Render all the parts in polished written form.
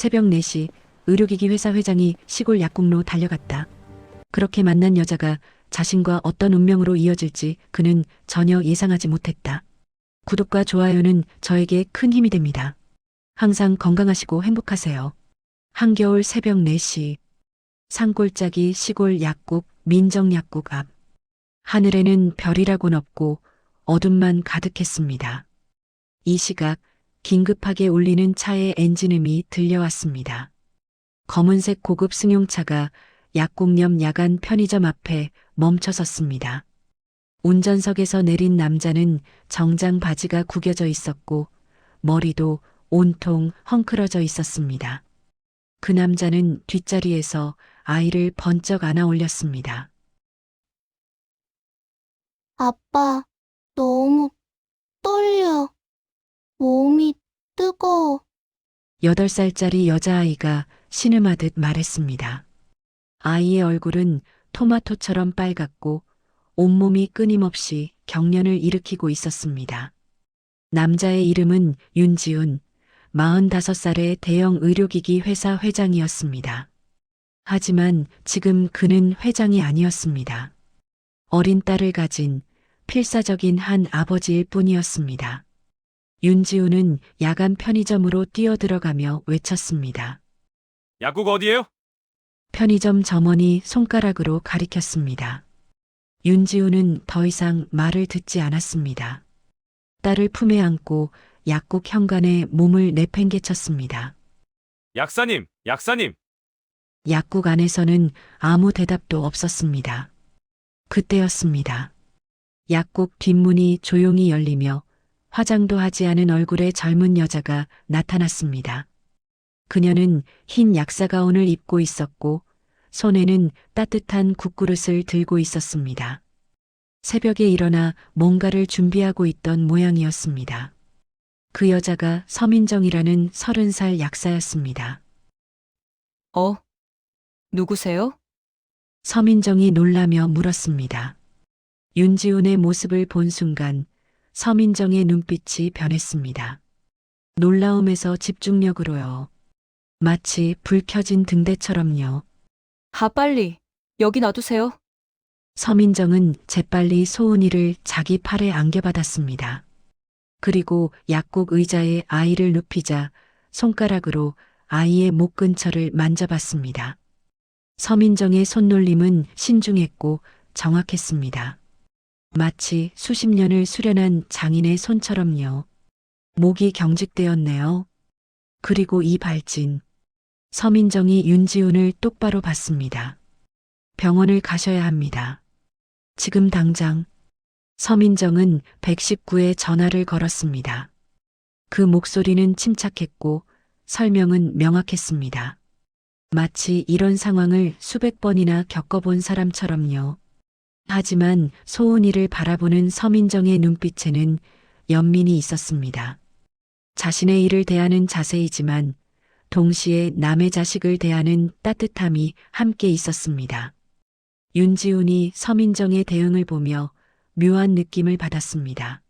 새벽 4시 의료기기 회사 회장이 시골 약국로 달려갔다. 그렇게 만난 여자가 자신과 어떤 운명으로 이어질지 그는 전혀 예상하지 못했다. 구독과 좋아요는 저에게 큰 힘이 됩니다. 항상 건강하시고 행복하세요. 한겨울 새벽 4시 산골짜기 시골 약국 민정약국 앞. 하늘에는 별이라곤 없고 어둠만 가득했습니다. 이 시각 긴급하게 울리는 차의 엔진음이 들려왔습니다. 검은색 고급 승용차가 약국 옆 야간 편의점 앞에 멈춰섰습니다. 운전석에서 내린 남자는 정장 바지가 구겨져 있었고 머리도 온통 헝클어져 있었습니다. 그 남자는 뒷자리에서 아이를 번쩍 안아 올렸습니다. 아빠, 너무 떨려. 몸이 뜨거워. 8살짜리 여자아이가 신음하듯 말했습니다. 아이의 얼굴은 토마토처럼 빨갛고 온몸이 끊임없이 경련을 일으키고 있었습니다. 남자의 이름은 윤지훈, 45살의 대형 의료기기 회사 회장이었습니다. 하지만 지금 그는 회장이 아니었습니다. 어린 딸을 가진 필사적인 한 아버지일 뿐이었습니다. 윤지훈은 야간 편의점으로 뛰어들어가며 외쳤습니다. 약국 어디예요? 편의점 점원이 손가락으로 가리켰습니다. 윤지훈은 더 이상 말을 듣지 않았습니다. 딸을 품에 안고 약국 현관에 몸을 내팽개쳤습니다. 약사님, 약사님. 약국 안에서는 아무 대답도 없었습니다. 그때였습니다. 약국 뒷문이 조용히 열리며 화장도 하지 않은 얼굴의 젊은 여자가 나타났습니다. 그녀는 흰 약사 가운을 입고 있었고 손에는 따뜻한 국그릇을 들고 있었습니다. 새벽에 일어나 뭔가를 준비하고 있던 모양이었습니다. 그 여자가 서민정이라는 30살 약사였습니다. 누구세요? 서민정이 놀라며 물었습니다. 윤지훈의 모습을 본 순간 서민정의 눈빛이 변했습니다. 놀라움에서 집중력으로요. 마치 불 켜진 등대처럼요. 빨리. 여기 놔두세요. 서민정은 재빨리 소은이를 자기 팔에 안겨받았습니다. 그리고 약국 의자에 아이를 눕히자 손가락으로 아이의 목 근처를 만져봤습니다. 서민정의 손놀림은 신중했고 정확했습니다. 마치 수십 년을 수련한 장인의 손처럼요. 목이 경직되었네요. 그리고 이 발진. 서민정이 윤지훈을 똑바로 봤습니다. 병원을 가셔야 합니다. 지금 당장. 서민정은 119에 전화를 걸었습니다. 그 목소리는 침착했고 설명은 명확했습니다. 마치 이런 상황을 수백 번이나 겪어본 사람처럼요. 하지만 소은이를 바라보는 서민정의 눈빛에는 연민이 있었습니다. 자신의 일을 대하는 자세이지만 동시에 남의 자식을 대하는 따뜻함이 함께 있었습니다. 윤지훈이 서민정의 대응을 보며 묘한 느낌을 받았습니다.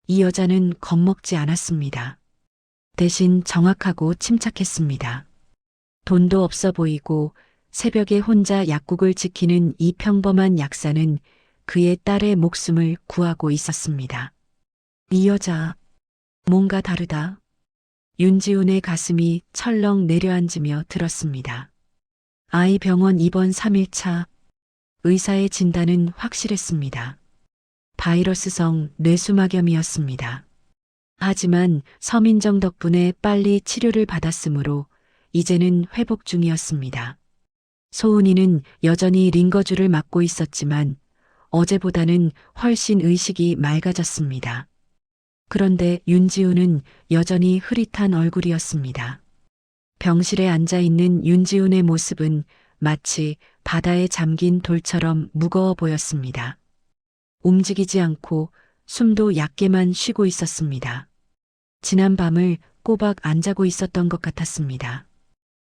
이 여자는 겁먹지 않았습니다. 대신 정확하고 침착했습니다. 돈도 없어 보이고 새벽에 혼자 약국을 지키는 이 평범한 약사는 그의 딸의 목숨을 구하고 있었습니다. 이 여자, 뭔가 다르다. 윤지훈의 가슴이 철렁 내려앉으며 들었습니다. 아이 병원 입원 3일차. 의사의 진단은 확실했습니다. 바이러스성 뇌수막염이었습니다. 하지만 서민정 덕분에 빨리 치료를 받았으므로 이제는 회복 중이었습니다. 소은이는 여전히 링거주를 맞고 있었지만 어제보다는 훨씬 의식이 맑아졌습니다. 그런데 윤지훈은 여전히 흐릿한 얼굴이었습니다. 병실에 앉아 있는 윤지훈의 모습은 마치 바다에 잠긴 돌처럼 무거워 보였습니다. 움직이지 않고 숨도 얕게만 쉬고 있었습니다. 지난 밤을 꼬박 안 자고 있었던 것 같았습니다.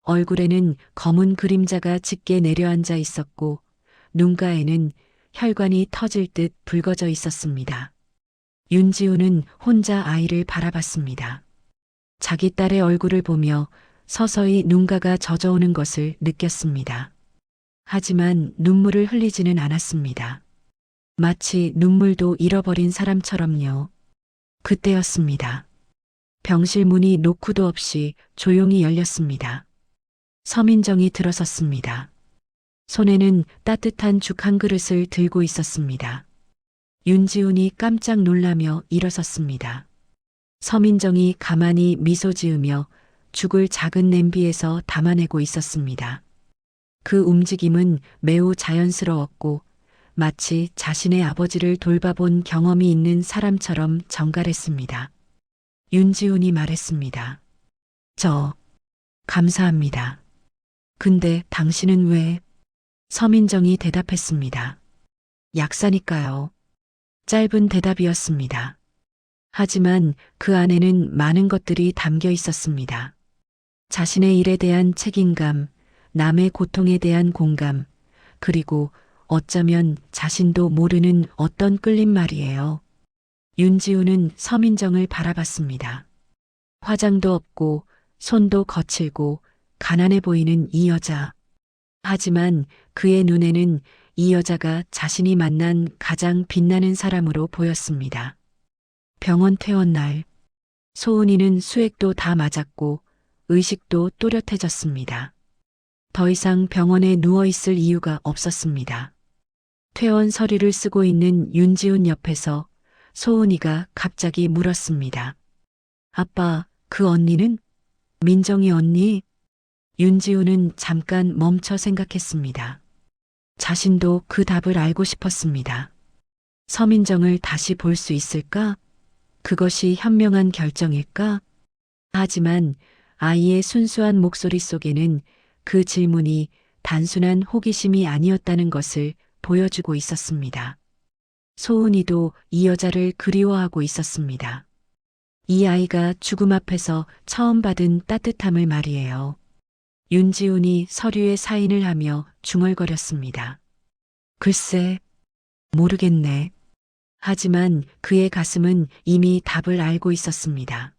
얼굴에는 검은 그림자가 짙게 내려앉아 있었고 눈가에는 혈관이 터질 듯 붉어져 있었습니다. 윤지훈은 혼자 아이를 바라봤습니다. 자기 딸의 얼굴을 보며 서서히 눈가가 젖어오는 것을 느꼈습니다. 하지만 눈물을 흘리지는 않았습니다. 마치 눈물도 잃어버린 사람처럼요. 그때였습니다. 병실 문이 노크도 없이 조용히 열렸습니다. 서민정이 들어섰습니다. 손에는 따뜻한 죽 한 그릇을 들고 있었습니다. 윤지훈이 깜짝 놀라며 일어섰습니다. 서민정이 가만히 미소 지으며 죽을 작은 냄비에서 담아내고 있었습니다. 그 움직임은 매우 자연스러웠고 마치 자신의 아버지를 돌봐본 경험이 있는 사람처럼 정갈했습니다. 윤지훈이 말했습니다. 감사합니다. 근데 당신은 왜? 서민정이 대답했습니다. 약사니까요. 짧은 대답이었습니다. 하지만 그 안에는 많은 것들이 담겨 있었습니다. 자신의 일에 대한 책임감, 남의 고통에 대한 공감, 그리고 어쩌면 자신도 모르는 어떤 끌림 말이에요. 윤지훈은 서민정을 바라봤습니다. 화장도 없고 손도 거칠고 가난해 보이는 이 여자. 하지만 그의 눈에는 이 여자가 자신이 만난 가장 빛나는 사람으로 보였습니다. 병원 퇴원 날, 소은이는 수액도 다 맞았고 의식도 또렷해졌습니다. 더 이상 병원에 누워있을 이유가 없었습니다. 퇴원 서류를 쓰고 있는 윤지훈 옆에서 소은이가 갑자기 물었습니다. 아빠, 그 언니는? 민정이 언니? 윤지훈은 잠깐 멈춰 생각했습니다. 자신도 그 답을 알고 싶었습니다. 서민정을 다시 볼 수 있을까? 그것이 현명한 결정일까? 하지만 아이의 순수한 목소리 속에는 그 질문이 단순한 호기심이 아니었다는 것을 보여주고 있었습니다. 소은이도 이 여자를 그리워하고 있었습니다. 이 아이가 죽음 앞에서 처음 받은 따뜻함을 말이에요. 윤지훈이 서류에 사인을 하며 중얼거렸습니다. 글쎄, 모르겠네. 하지만 그의 가슴은 이미 답을 알고 있었습니다.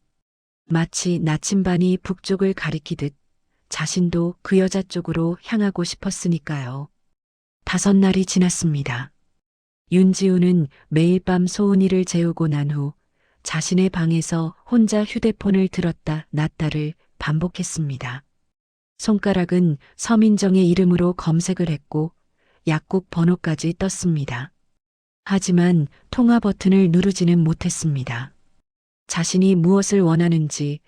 마치 나침반이 북쪽을 가리키듯 자신도 그 여자 쪽으로 향하고 싶었으니까요. 5날이 지났습니다. 윤지훈은 매일 밤 소은이를 재우고 난 후 자신의 방에서 혼자 휴대폰을 들었다 놨다를 반복했습니다. 손가락은 서민정의 이름으로 검색을 했고 약국 번호까지 떴습니다. 하지만 통화 버튼을 누르지는 못했습니다. 자신이 무엇을 원하는지,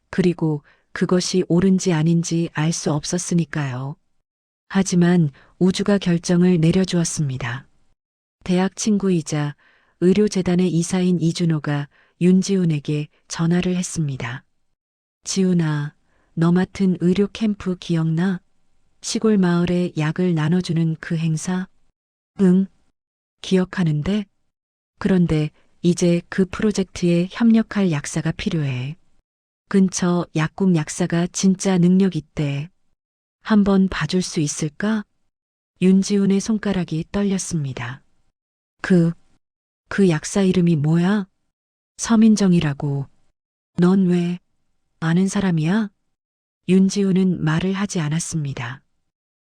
그리고 그것이 옳은지 아닌지 알 수 없었으니까요. 하지만 우주가 결정을 내려주었습니다. 대학 친구이자 의료재단의 이사인 이준호가 윤지훈에게 전화를 했습니다. 지훈아, 너 맡은 의료 캠프 기억나? 시골 마을에 약을 나눠주는 그 행사? 응, 기억하는데? 그런데 이제 그 프로젝트에 협력할 약사가 필요해. 근처 약국 약사가 진짜 능력 있대. 한번 봐줄 수 있을까? 윤지훈의 손가락이 떨렸습니다. 그 약사 이름이 뭐야? 서민정이라고. 넌 왜 아는 사람이야? 윤지훈은 말을 하지 않았습니다.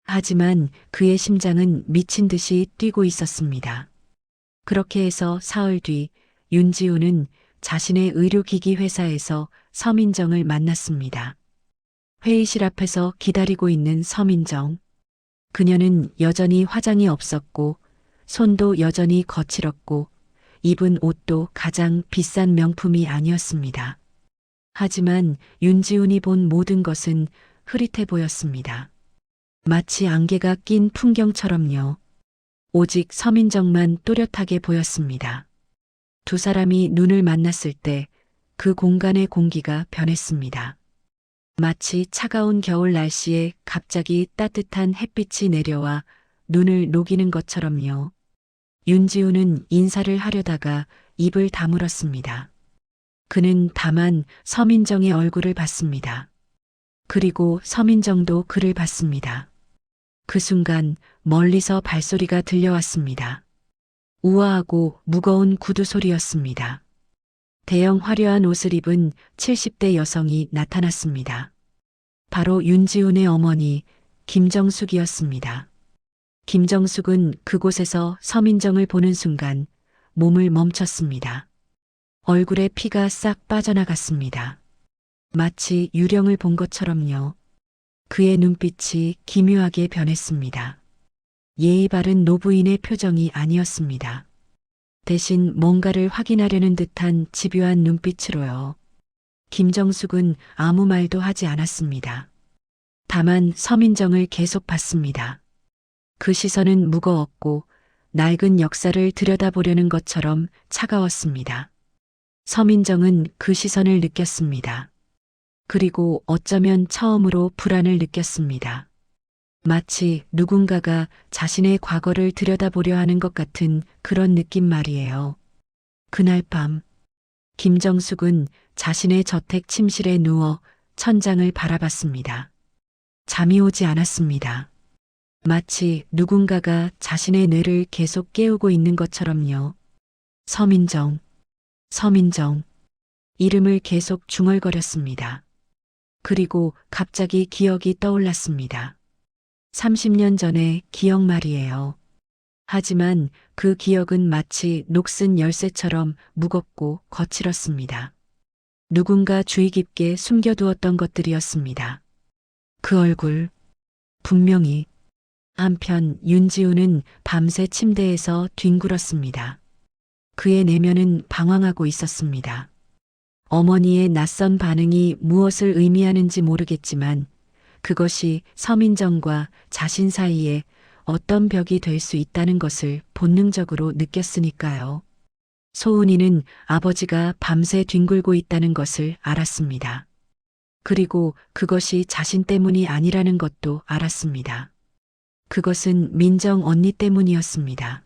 하지만 그의 심장은 미친 듯이 뛰고 있었습니다. 그렇게 해서 사흘 뒤 윤지훈은 자신의 의료기기 회사에서 서민정을 만났습니다. 회의실 앞에서 기다리고 있는 서민정. 그녀는 여전히 화장이 없었고 손도 여전히 거칠었고 입은 옷도 가장 비싼 명품이 아니었습니다. 하지만 윤지훈이 본 모든 것은 흐릿해 보였습니다. 마치 안개가 낀 풍경처럼요. 오직 서민정만 또렷하게 보였습니다. 두 사람이 눈을 만났을 때 그 공간의 공기가 변했습니다. 마치 차가운 겨울 날씨에 갑자기 따뜻한 햇빛이 내려와 눈을 녹이는 것처럼요. 윤지훈은 인사를 하려다가 입을 다물었습니다. 그는 다만 서민정의 얼굴을 봤습니다. 그리고 서민정도 그를 봤습니다. 그 순간 멀리서 발소리가 들려왔습니다. 우아하고 무거운 구두 소리였습니다. 대형 화려한 옷을 입은 70대 여성이 나타났습니다. 바로 윤지훈의 어머니 김정숙이었습니다. 김정숙은 그곳에서 서민정을 보는 순간 몸을 멈췄습니다. 얼굴에 피가 싹 빠져나갔습니다. 마치 유령을 본 것처럼요. 그의 눈빛이 기묘하게 변했습니다. 예의 바른 노부인의 표정이 아니었습니다. 대신 뭔가를 확인하려는 듯한 집요한 눈빛으로요. 김정숙은 아무 말도 하지 않았습니다. 다만 서민정을 계속 봤습니다. 그 시선은 무거웠고 낡은 역사를 들여다보려는 것처럼 차가웠습니다. 서민정은 그 시선을 느꼈습니다. 그리고 어쩌면 처음으로 불안을 느꼈습니다. 마치 누군가가 자신의 과거를 들여다보려 하는 것 같은 그런 느낌 말이에요. 그날 밤, 김정숙은 자신의 저택 침실에 누워 천장을 바라봤습니다. 잠이 오지 않았습니다. 마치 누군가가 자신의 뇌를 계속 깨우고 있는 것처럼요. 서민정, 서민정. 이름을 계속 중얼거렸습니다. 그리고 갑자기 기억이 떠올랐습니다. 30년 전의 기억 말이에요. 하지만 그 기억은 마치 녹슨 열쇠처럼 무겁고 거칠었습니다. 누군가 주의 깊게 숨겨두었던 것들이었습니다. 그 얼굴, 분명히. 한편 윤지우는 밤새 침대에서 뒹굴었습니다. 그의 내면은 방황하고 있었습니다. 어머니의 낯선 반응이 무엇을 의미하는지 모르겠지만 그것이 서민정과 자신 사이에 어떤 벽이 될 수 있다는 것을 본능적으로 느꼈으니까요. 소은이는 아버지가 밤새 뒹굴고 있다는 것을 알았습니다. 그리고 그것이 자신 때문이 아니라는 것도 알았습니다. 그것은 민정 언니 때문이었습니다.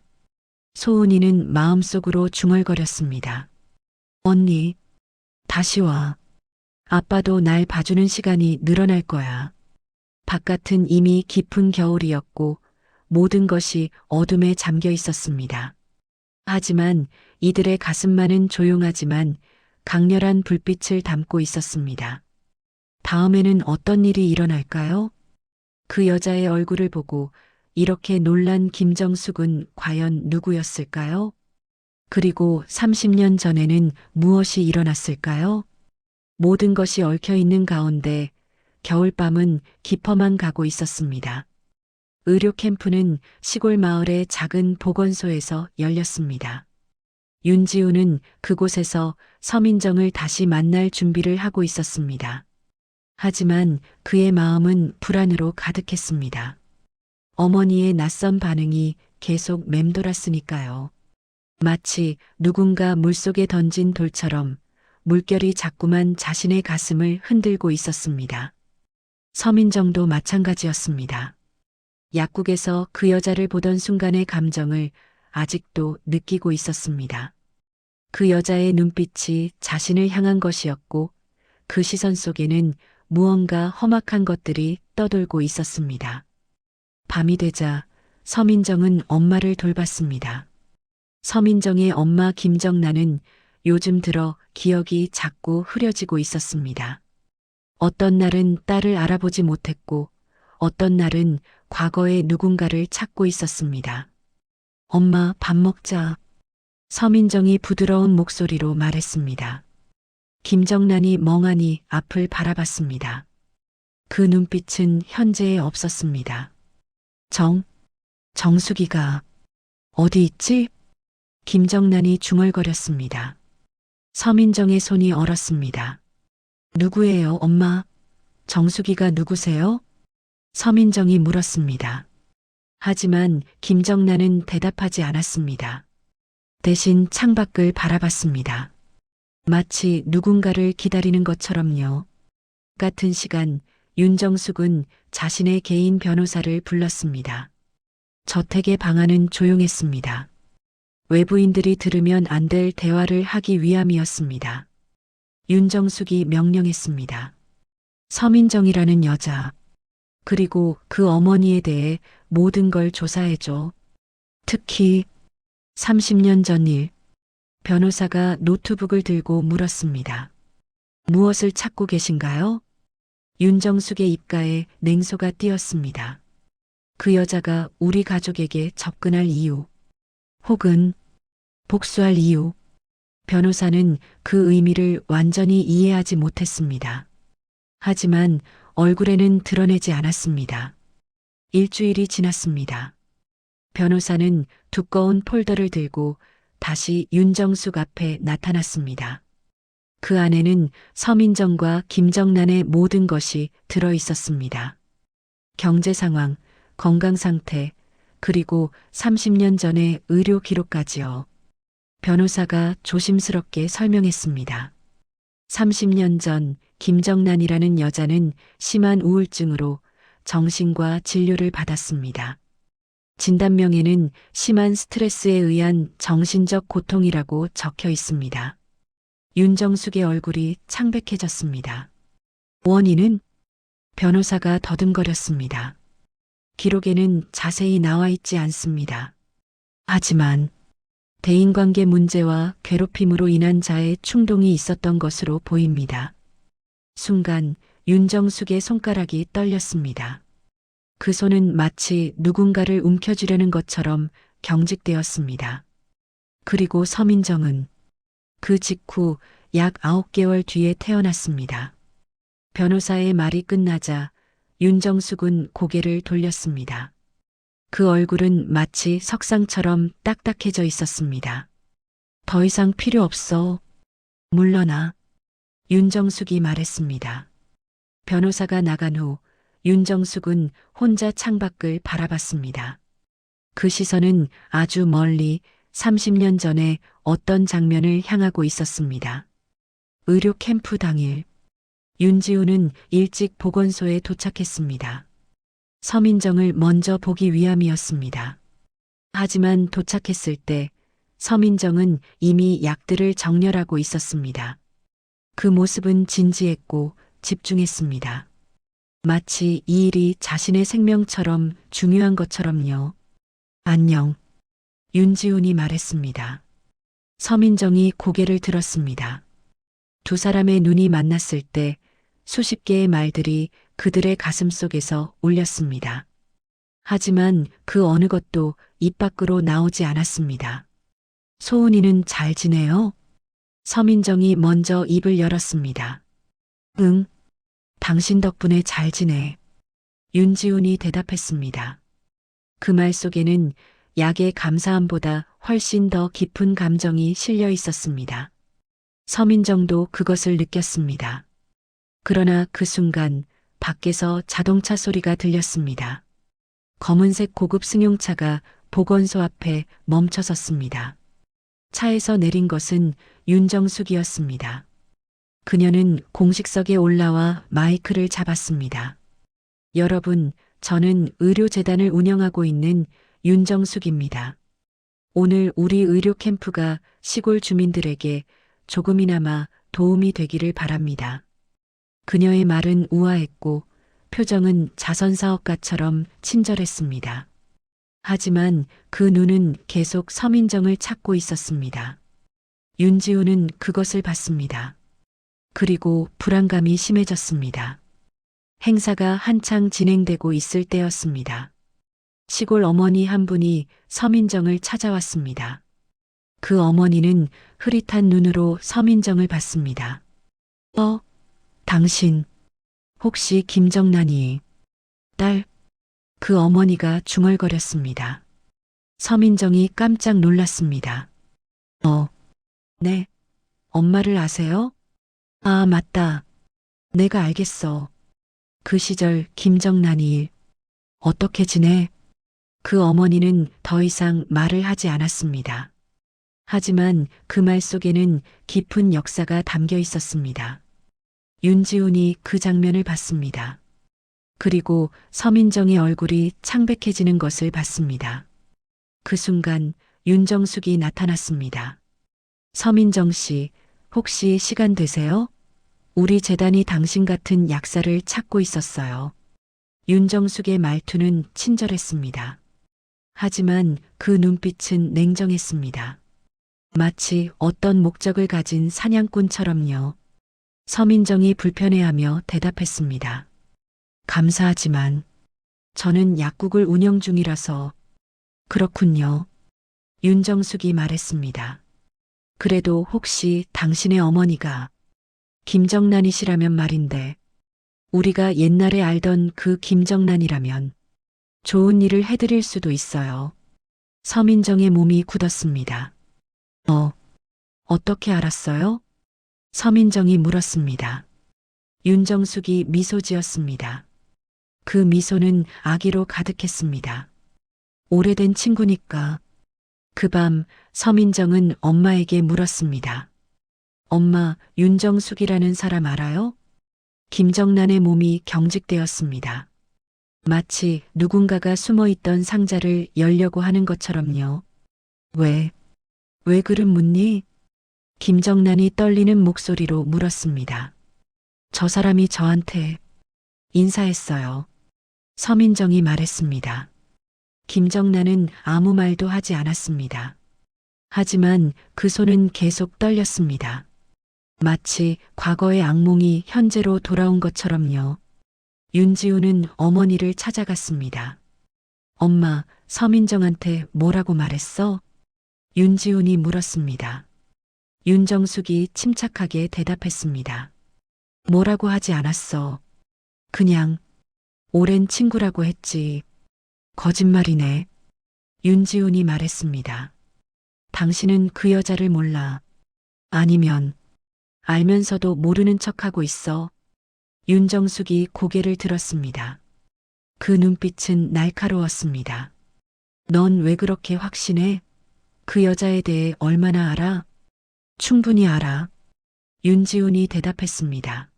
소은이는 마음속으로 중얼거렸습니다. 언니, 다시 와. 아빠도 날 봐주는 시간이 늘어날 거야. 바깥은 이미 깊은 겨울이었고 모든 것이 어둠에 잠겨 있었습니다. 하지만 이들의 가슴만은 조용하지만 강렬한 불빛을 담고 있었습니다. 다음에는 어떤 일이 일어날까요? 그 여자의 얼굴을 보고 이렇게 놀란 김정숙은 과연 누구였을까요? 그리고 30년 전에는 무엇이 일어났을까요? 모든 것이 얽혀 있는 가운데 겨울밤은 깊어만 가고 있었습니다. 의료 캠프는 시골 마을의 작은 보건소에서 열렸습니다. 윤지우는 그곳에서 서민정을 다시 만날 준비를 하고 있었습니다. 하지만 그의 마음은 불안으로 가득했습니다. 어머니의 낯선 반응이 계속 맴돌았으니까요. 마치 누군가 물속에 던진 돌처럼 물결이 자꾸만 자신의 가슴을 흔들고 있었습니다. 서민정도 마찬가지였습니다. 약국에서 그 여자를 보던 순간의 감정을 아직도 느끼고 있었습니다. 그 여자의 눈빛이 자신을 향한 것이었고 그 시선 속에는 무언가 험악한 것들이 떠돌고 있었습니다. 밤이 되자 서민정은 엄마를 돌봤습니다. 서민정의 엄마 김정란은 요즘 들어 기억이 자꾸 흐려지고 있었습니다. 어떤 날은 딸을 알아보지 못했고 어떤 날은 과거의 누군가를 찾고 있었습니다. 엄마, 밥 먹자. 서민정이 부드러운 목소리로 말했습니다. 김정란이 멍하니 앞을 바라봤습니다. 그 눈빛은 현재에 없었습니다. 정숙이가 어디 있지? 김정란이 중얼거렸습니다. 서민정의 손이 얼었습니다. 누구예요, 엄마? 정숙이가 누구세요? 서민정이 물었습니다. 하지만 김정란은 대답하지 않았습니다. 대신 창밖을 바라봤습니다. 마치 누군가를 기다리는 것처럼요. 같은 시간 윤정숙은 자신의 개인 변호사를 불렀습니다. 저택의 방안은 조용했습니다. 외부인들이 들으면 안 될 대화를 하기 위함이었습니다. 윤정숙이 명령했습니다. 서민정이라는 여자, 그리고 그 어머니에 대해 모든 걸 조사해줘. 특히 30년 전 일. 변호사가 노트북을 들고 물었습니다. 무엇을 찾고 계신가요? 윤정숙의 입가에 냉소가 띄었습니다. 그 여자가 우리 가족에게 접근할 이유, 혹은 복수할 이유, 변호사는 그 의미를 완전히 이해하지 못했습니다. 하지만 얼굴에는 드러내지 않았습니다. 일주일이 지났습니다. 변호사는 두꺼운 폴더를 들고 다시 윤정숙 앞에 나타났습니다. 그 안에는 서민정과 김정란의 모든 것이 들어 있었습니다. 경제 상황, 건강 상태, 그리고 30년 전의 의료 기록까지요. 변호사가 조심스럽게 설명했습니다. 30년 전 김정란이라는 여자는 심한 우울증으로 정신과 진료를 받았습니다. 진단명에는 심한 스트레스에 의한 정신적 고통이라고 적혀 있습니다. 윤정숙의 얼굴이 창백해졌습니다. 원인은? 변호사가 더듬거렸습니다. 기록에는 자세히 나와 있지 않습니다. 하지만 대인관계 문제와 괴롭힘으로 인한 자의 충동이 있었던 것으로 보입니다. 순간 윤정숙의 손가락이 떨렸습니다. 그 손은 마치 누군가를 움켜쥐려는 것처럼 경직되었습니다. 그리고 서민정은 그 직후 약 9개월 뒤에 태어났습니다. 변호사의 말이 끝나자 윤정숙은 고개를 돌렸습니다. 그 얼굴은 마치 석상처럼 딱딱해져 있었습니다. 더 이상 필요 없어. 물러나. 윤정숙이 말했습니다. 변호사가 나간 후 윤정숙은 혼자 창밖을 바라봤습니다. 그 시선은 아주 멀리 30년 전에 어떤 장면을 향하고 있었습니다. 의료 캠프 당일, 윤지우는 일찍 보건소에 도착했습니다. 서민정을 먼저 보기 위함이었습니다. 하지만 도착했을 때 서민정은 이미 약들을 정렬하고 있었습니다. 그 모습은 진지했고 집중했습니다. 마치 이 일이 자신의 생명처럼 중요한 것처럼요. 안녕. 윤지훈이 말했습니다. 서민정이 고개를 들었습니다. 두 사람의 눈이 만났을 때 수십 개의 말들이 그들의 가슴 속에서 울렸습니다. 하지만 그 어느 것도 입 밖으로 나오지 않았습니다. 소은이는 잘 지내요? 서민정이 먼저 입을 열었습니다. 응, 당신 덕분에 잘 지내. 윤지훈이 대답했습니다. 그 말 속에는 약의 감사함보다 훨씬 더 깊은 감정이 실려 있었습니다. 서민정도 그것을 느꼈습니다. 그러나 그 순간 밖에서 자동차 소리가 들렸습니다. 검은색 고급 승용차가 보건소 앞에 멈춰섰습니다. 차에서 내린 것은 윤정숙이었습니다. 그녀는 공식석에 올라와 마이크를 잡았습니다. 여러분, 저는 의료재단을 운영하고 있는 윤정숙입니다. 오늘 우리 의료 캠프가 시골 주민들에게 조금이나마 도움이 되기를 바랍니다. 그녀의 말은 우아했고 표정은 자선사업가처럼 친절했습니다. 하지만 그 눈은 계속 서민정을 찾고 있었습니다. 윤지우는 그것을 봤습니다. 그리고 불안감이 심해졌습니다. 행사가 한창 진행되고 있을 때였습니다. 시골 어머니 한 분이 서민정을 찾아왔습니다. 그 어머니는 흐릿한 눈으로 서민정을 봤습니다. 당신, 혹시 김정란이 딸? 그 어머니가 중얼거렸습니다. 서민정이 깜짝 놀랐습니다. 네. 엄마를 아세요? 아, 맞다. 내가 알겠어. 그 시절 김정란이 어떻게 지내? 그 어머니는 더 이상 말을 하지 않았습니다. 하지만 그 말 속에는 깊은 역사가 담겨 있었습니다. 윤지훈이 그 장면을 봤습니다. 그리고 서민정의 얼굴이 창백해지는 것을 봤습니다. 그 순간 윤정숙이 나타났습니다. 서민정 씨, 혹시 시간 되세요? 우리 재단이 당신 같은 약사를 찾고 있었어요. 윤정숙의 말투는 친절했습니다. 하지만 그 눈빛은 냉정했습니다. 마치 어떤 목적을 가진 사냥꾼처럼요. 서민정이 불편해하며 대답했습니다. 감사하지만 저는 약국을 운영 중이라서. 그렇군요. 윤정숙이 말했습니다. 그래도 혹시 당신의 어머니가 김정란이시라면 말인데, 우리가 옛날에 알던 그 김정란이라면 좋은 일을 해드릴 수도 있어요. 서민정의 몸이 굳었습니다. 어떻게 알았어요? 서민정이 물었습니다. 윤정숙이 미소 지었습니다. 그 미소는 악의로 가득했습니다. 오래된 친구니까. 그 밤 서민정은 엄마에게 물었습니다. 엄마, 윤정숙이라는 사람 알아요? 김정란의 몸이 경직되었습니다. 마치 누군가가 숨어있던 상자를 열려고 하는 것처럼요. 왜 그름 묻니? 김정란이 떨리는 목소리로 물었습니다. 저 사람이 저한테 인사했어요. 서민정이 말했습니다. 김정란은 아무 말도 하지 않았습니다. 하지만 그 손은 계속 떨렸습니다. 마치 과거의 악몽이 현재로 돌아온 것처럼요. 윤지우는 어머니를 찾아갔습니다. 엄마, 서민정한테 뭐라고 말했어? 윤지훈이 물었습니다. 윤정숙이 침착하게 대답했습니다. 뭐라고 하지 않았어. 그냥 오랜 친구라고 했지. 거짓말이네. 윤지훈이 말했습니다. 당신은 그 여자를 몰라. 아니면 알면서도 모르는 척하고 있어. 윤정숙이 고개를 들었습니다. 그 눈빛은 날카로웠습니다. 넌 왜 그렇게 확신해? 그 여자에 대해 얼마나 알아? 충분히 알아. 윤지훈이 대답했습니다.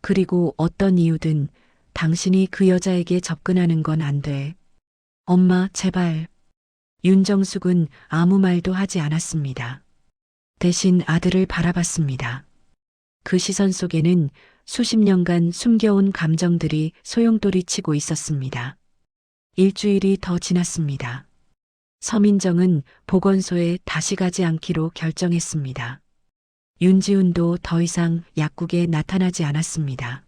그리고 어떤 이유든 당신이 그 여자에게 접근하는 건 안 돼. 엄마, 제발. 윤정숙은 아무 말도 하지 않았습니다. 대신 아들을 바라봤습니다. 그 시선 속에는 수십 년간 숨겨온 감정들이 소용돌이 치고 있었습니다. 일주일이 더 지났습니다. 서민정은 보건소에 다시 가지 않기로 결정했습니다. 윤지훈도 더 이상 약국에 나타나지 않았습니다.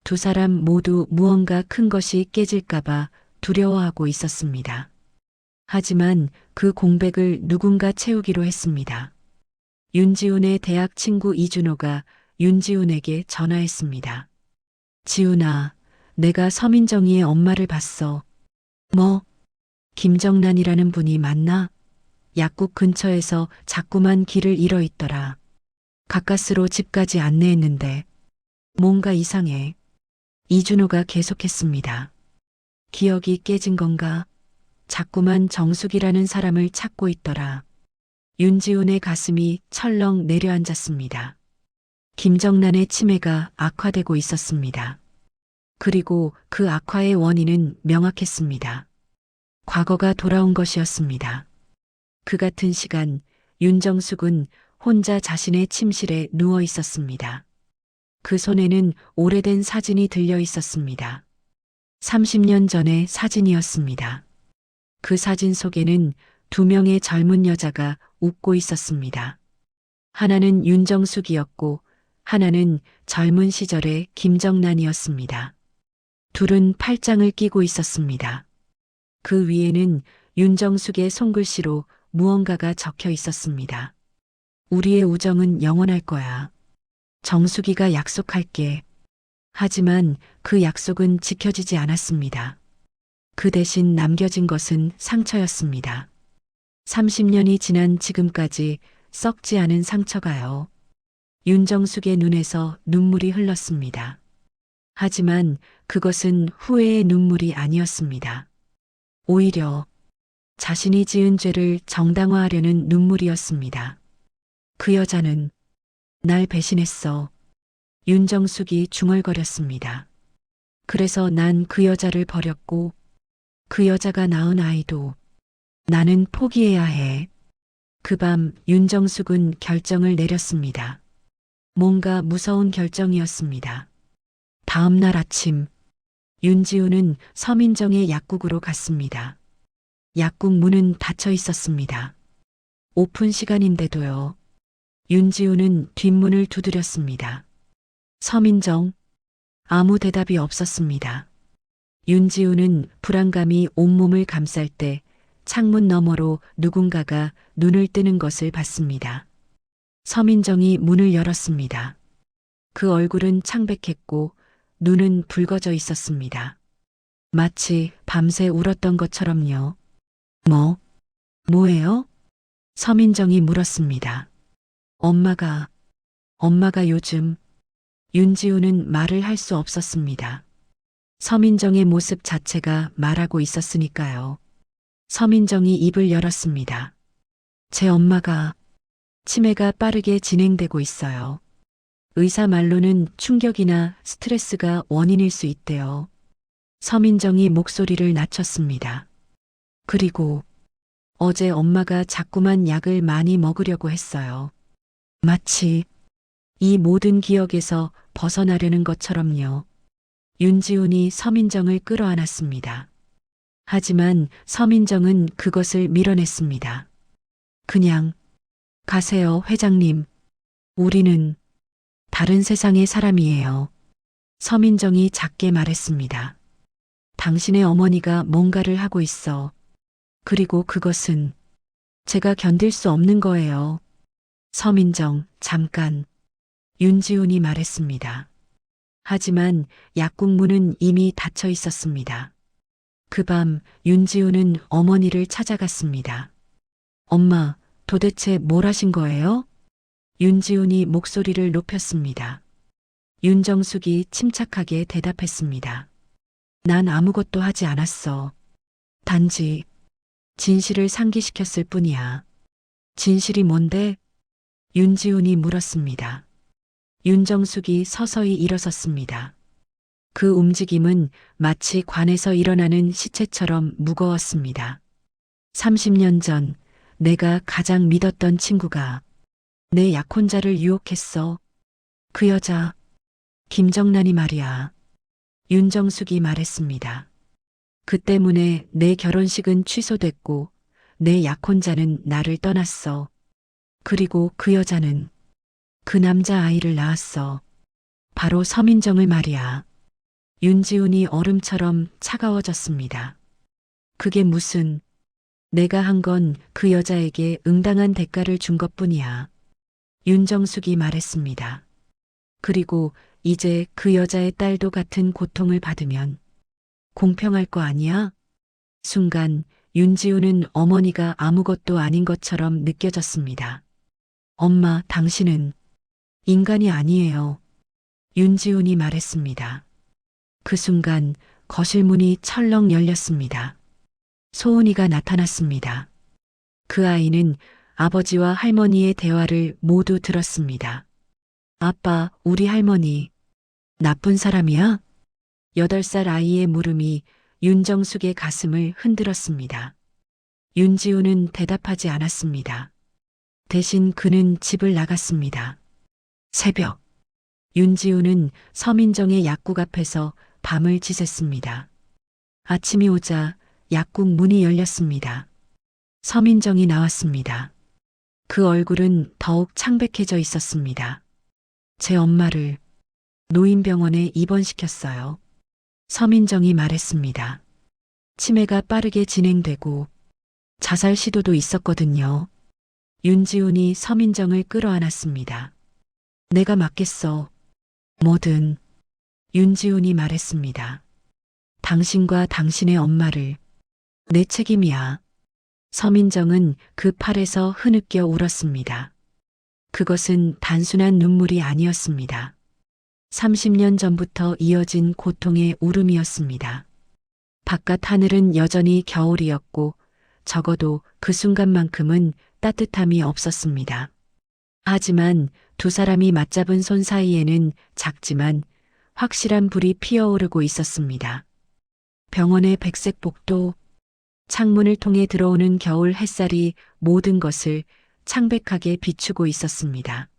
두 사람 모두 무언가 큰 것이 깨질까봐 두려워하고 있었습니다. 하지만 그 공백을 누군가 채우기로 했습니다. 윤지훈의 대학 친구 이준호가 윤지훈에게 전화했습니다. 지훈아, 내가 서민정이의 엄마를 봤어. 뭐? 김정란이라는 분이 맞나? 약국 근처에서 자꾸만 길을 잃어 있더라. 가까스로 집까지 안내했는데 뭔가 이상해. 이준호가 계속했습니다. 기억이 깨진 건가? 자꾸만 정숙이라는 사람을 찾고 있더라. 윤지훈의 가슴이 철렁 내려앉았습니다. 김정란의 치매가 악화되고 있었습니다. 그리고 그 악화의 원인은 명확했습니다. 과거가 돌아온 것이었습니다. 그 같은 시간 윤정숙은 혼자 자신의 침실에 누워 있었습니다. 그 손에는 오래된 사진이 들려 있었습니다. 30년 전의 사진이었습니다. 그 사진 속에는 두 명의 젊은 여자가 웃고 있었습니다. 하나는 윤정숙이었고 하나는 젊은 시절의 김정란이었습니다. 둘은 팔짱을 끼고 있었습니다. 그 위에는 윤정숙의 손글씨로 무언가가 적혀 있었습니다. 우리의 우정은 영원할 거야. 정숙이가 약속할게. 하지만 그 약속은 지켜지지 않았습니다. 그 대신 남겨진 것은 상처였습니다. 30년이 지난 지금까지 썩지 않은 상처가요. 윤정숙의 눈에서 눈물이 흘렀습니다. 하지만 그것은 후회의 눈물이 아니었습니다. 오히려 자신이 지은 죄를 정당화하려는 눈물이었습니다. 그 여자는 날 배신했어. 윤정숙이 중얼거렸습니다. 그래서 난 그 여자를 버렸고 그 여자가 낳은 아이도 나는 포기해야 해. 그 밤 윤정숙은 결정을 내렸습니다. 뭔가 무서운 결정이었습니다. 다음 날 아침 윤지우는 서민정의 약국으로 갔습니다. 약국 문은 닫혀 있었습니다. 오픈 시간인데도요. 윤지우는 뒷문을 두드렸습니다. 서민정. 아무 대답이 없었습니다. 윤지우는 불안감이 온몸을 감쌀 때 창문 너머로 누군가가 눈을 뜨는 것을 봤습니다. 서민정이 문을 열었습니다. 그 얼굴은 창백했고 눈은 붉어져 있었습니다. 마치 밤새 울었던 것처럼요. 뭐예요? 서민정이 물었습니다. 엄마가 요즘. 윤지우는 말을 할 수 없었습니다. 서민정의 모습 자체가 말하고 있었으니까요. 서민정이 입을 열었습니다. 제 엄마가 치매가 빠르게 진행되고 있어요. 의사 말로는 충격이나 스트레스가 원인일 수 있대요. 서민정이 목소리를 낮췄습니다. 그리고 어제 엄마가 자꾸만 약을 많이 먹으려고 했어요. 마치 이 모든 기억에서 벗어나려는 것처럼요. 윤지훈이 서민정을 끌어안았습니다. 하지만 서민정은 그것을 밀어냈습니다. 그냥 가세요, 회장님. 우리는 다른 세상의 사람이에요. 서민정이 작게 말했습니다. 당신의 어머니가 뭔가를 하고 있어. 그리고 그것은 제가 견딜 수 없는 거예요. 서민정, 잠깐. 윤지훈이 말했습니다. 하지만 약국 문은 이미 닫혀 있었습니다. 그 밤 윤지훈은 어머니를 찾아갔습니다. 엄마, 도대체 뭘 하신 거예요? 윤지훈이 목소리를 높였습니다. 윤정숙이 침착하게 대답했습니다. 난 아무것도 하지 않았어. 단지 진실을 상기시켰을 뿐이야. 진실이 뭔데? 윤지훈이 물었습니다. 윤정숙이 서서히 일어섰습니다. 그 움직임은 마치 관에서 일어나는 시체처럼 무거웠습니다. 30년 전 내가 가장 믿었던 친구가 내 약혼자를 유혹했어. 그 여자 김정란이 말이야. 윤정숙이 말했습니다. 그 때문에 내 결혼식은 취소됐고 내 약혼자는 나를 떠났어. 그리고 그 여자는 그 남자 아이를 낳았어. 바로 서민정을 말이야. 윤지훈이 얼음처럼 차가워졌습니다. 그게 무슨, 내가 한 건 그 여자에게 응당한 대가를 준 것뿐이야. 윤정숙이 말했습니다. 그리고 이제 그 여자의 딸도 같은 고통을 받으면 공평할 거 아니야? 순간 윤지훈은 어머니가 아무것도 아닌 것처럼 느껴졌습니다. 엄마, 당신은 인간이 아니에요. 윤지훈이 말했습니다. 그 순간 거실 문이 철렁 열렸습니다. 소은이가 나타났습니다. 그 아이는 아버지와 할머니의 대화를 모두 들었습니다. 아빠, 우리 할머니 나쁜 사람이야? 8살 아이의 물음이 윤정숙의 가슴을 흔들었습니다. 윤지훈은 대답하지 않았습니다. 대신 그는 집을 나갔습니다. 새벽, 윤지훈은 서민정의 약국 앞에서 밤을 지샜습니다. 아침이 오자 약국 문이 열렸습니다. 서민정이 나왔습니다. 그 얼굴은 더욱 창백해져 있었습니다. 제 엄마를 노인병원에 입원시켰어요. 서민정이 말했습니다. 치매가 빠르게 진행되고 자살 시도도 있었거든요. 윤지훈이 서민정을 끌어안았습니다. 내가 맡겠어. 뭐든. 윤지훈이 말했습니다. 당신과 당신의 엄마를. 내 책임이야. 서민정은 그 팔에서 흐느껴 울었습니다. 그것은 단순한 눈물이 아니었습니다. 30년 전부터 이어진 고통의 울음이었습니다. 바깥 하늘은 여전히 겨울이었고 적어도 그 순간만큼은 따뜻함이 없었습니다. 하지만 두 사람이 맞잡은 손 사이에는 작지만 확실한 불이 피어오르고 있었습니다. 병원의 백색 복도, 창문을 통해 들어오는 겨울 햇살이 모든 것을 창백하게 비추고 있었습니다.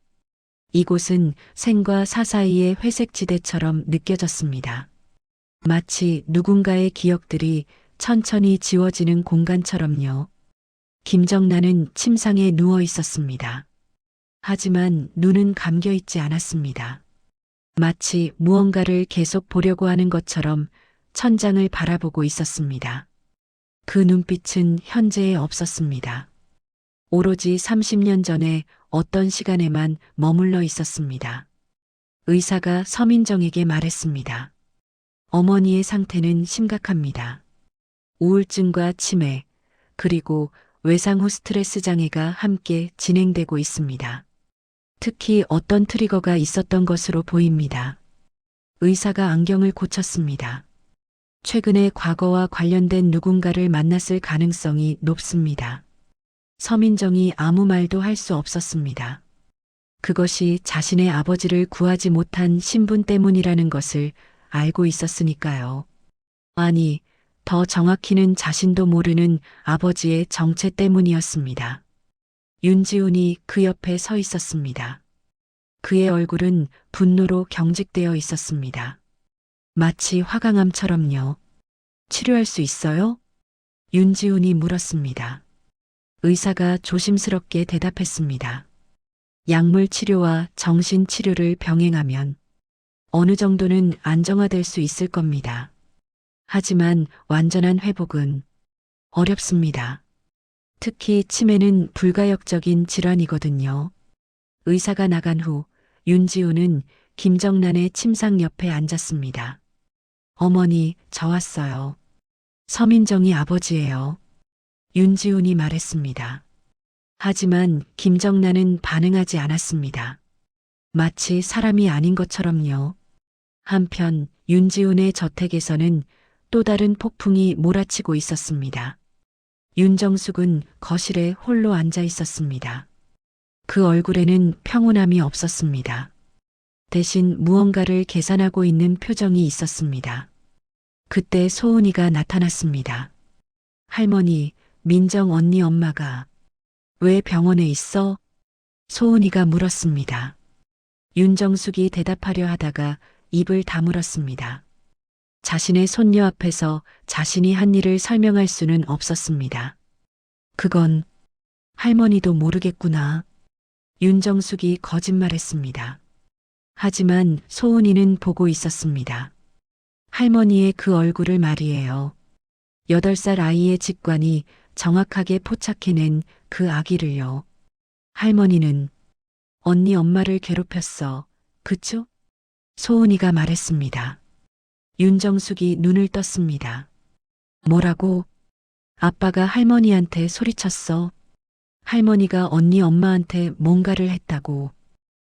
이곳은 생과 사 사이의 회색 지대처럼 느껴졌습니다. 마치 누군가의 기억들이 천천히 지워지는 공간처럼요. 김정란은 침상에 누워 있었습니다. 하지만 눈은 감겨 있지 않았습니다. 마치 무언가를 계속 보려고 하는 것처럼 천장을 바라보고 있었습니다. 그 눈빛은 현재에 없었습니다. 오로지 30년 전에 어떤 시간에만 머물러 있었습니다. 의사가 서민정에게 말했습니다. 어머니의 상태는 심각합니다. 우울증과 치매, 그리고 외상 후 스트레스 장애가 함께 진행되고 있습니다. 특히 어떤 트리거가 있었던 것으로 보입니다. 의사가 안경을 고쳤습니다. 최근에 과거와 관련된 누군가를 만났을 가능성이 높습니다. 서민정이 아무 말도 할 수 없었습니다. 그것이 자신의 아버지를 구하지 못한 신분 때문이라는 것을 알고 있었으니까요. 아니, 더 정확히는 자신도 모르는 아버지의 정체 때문이었습니다. 윤지훈이 그 옆에 서 있었습니다. 그의 얼굴은 분노로 경직되어 있었습니다. 마치 화강암처럼요. 치료할 수 있어요? 윤지훈이 물었습니다. 의사가 조심스럽게 대답했습니다. 약물 치료와 정신 치료를 병행하면 어느 정도는 안정화될 수 있을 겁니다. 하지만 완전한 회복은 어렵습니다. 특히 치매는 불가역적인 질환이거든요. 의사가 나간 후 윤지훈은 김정란의 침상 옆에 앉았습니다. 어머니, 저 왔어요. 서민정이 아버지예요. 윤지훈이 말했습니다. 하지만 김정란은 반응하지 않았습니다. 마치 사람이 아닌 것처럼요. 한편 윤지훈의 저택에서는 또 다른 폭풍이 몰아치고 있었습니다. 윤정숙은 거실에 홀로 앉아 있었습니다. 그 얼굴에는 평온함이 없었습니다. 대신 무언가를 계산하고 있는 표정이 있었습니다. 그때 소은이가 나타났습니다. 할머니, 민정 언니 엄마가 왜 병원에 있어? 소은이가 물었습니다. 윤정숙이 대답하려 하다가 입을 다물었습니다. 자신의 손녀 앞에서 자신이 한 일을 설명할 수는 없었습니다. 그건 할머니도 모르겠구나. 윤정숙이 거짓말했습니다. 하지만 소은이는 보고 있었습니다. 할머니의 그 얼굴을 말이에요. 8살 아이의 직관이 정확하게 포착해낸 그 아기를요. 할머니는 언니 엄마를 괴롭혔어. 그쵸? 소은이가 말했습니다. 윤정숙이 눈을 떴습니다. 뭐라고? 아빠가 할머니한테 소리쳤어. 할머니가 언니 엄마한테 뭔가를 했다고.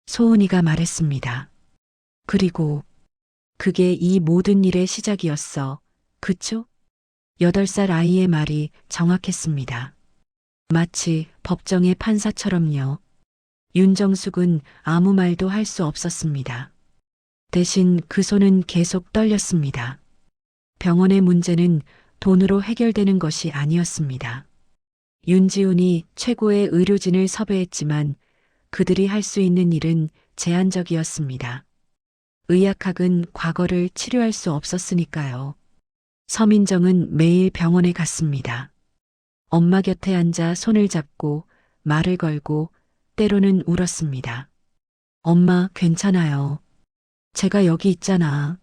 소은이가 말했습니다. 그리고 그게 이 모든 일의 시작이었어. 그쵸? 8살 아이의 말이 정확했습니다. 마치 법정의 판사처럼요. 윤정숙은 아무 말도 할 수 없었습니다. 대신 그 손은 계속 떨렸습니다. 병원의 문제는 돈으로 해결되는 것이 아니었습니다. 윤지훈이 최고의 의료진을 섭외했지만 그들이 할 수 있는 일은 제한적이었습니다. 의학학은 과거를 치료할 수 없었으니까요. 서민정은 매일 병원에 갔습니다. 엄마 곁에 앉아 손을 잡고 말을 걸고 때로는 울었습니다. 엄마, 괜찮아요. 제가 여기 있잖아.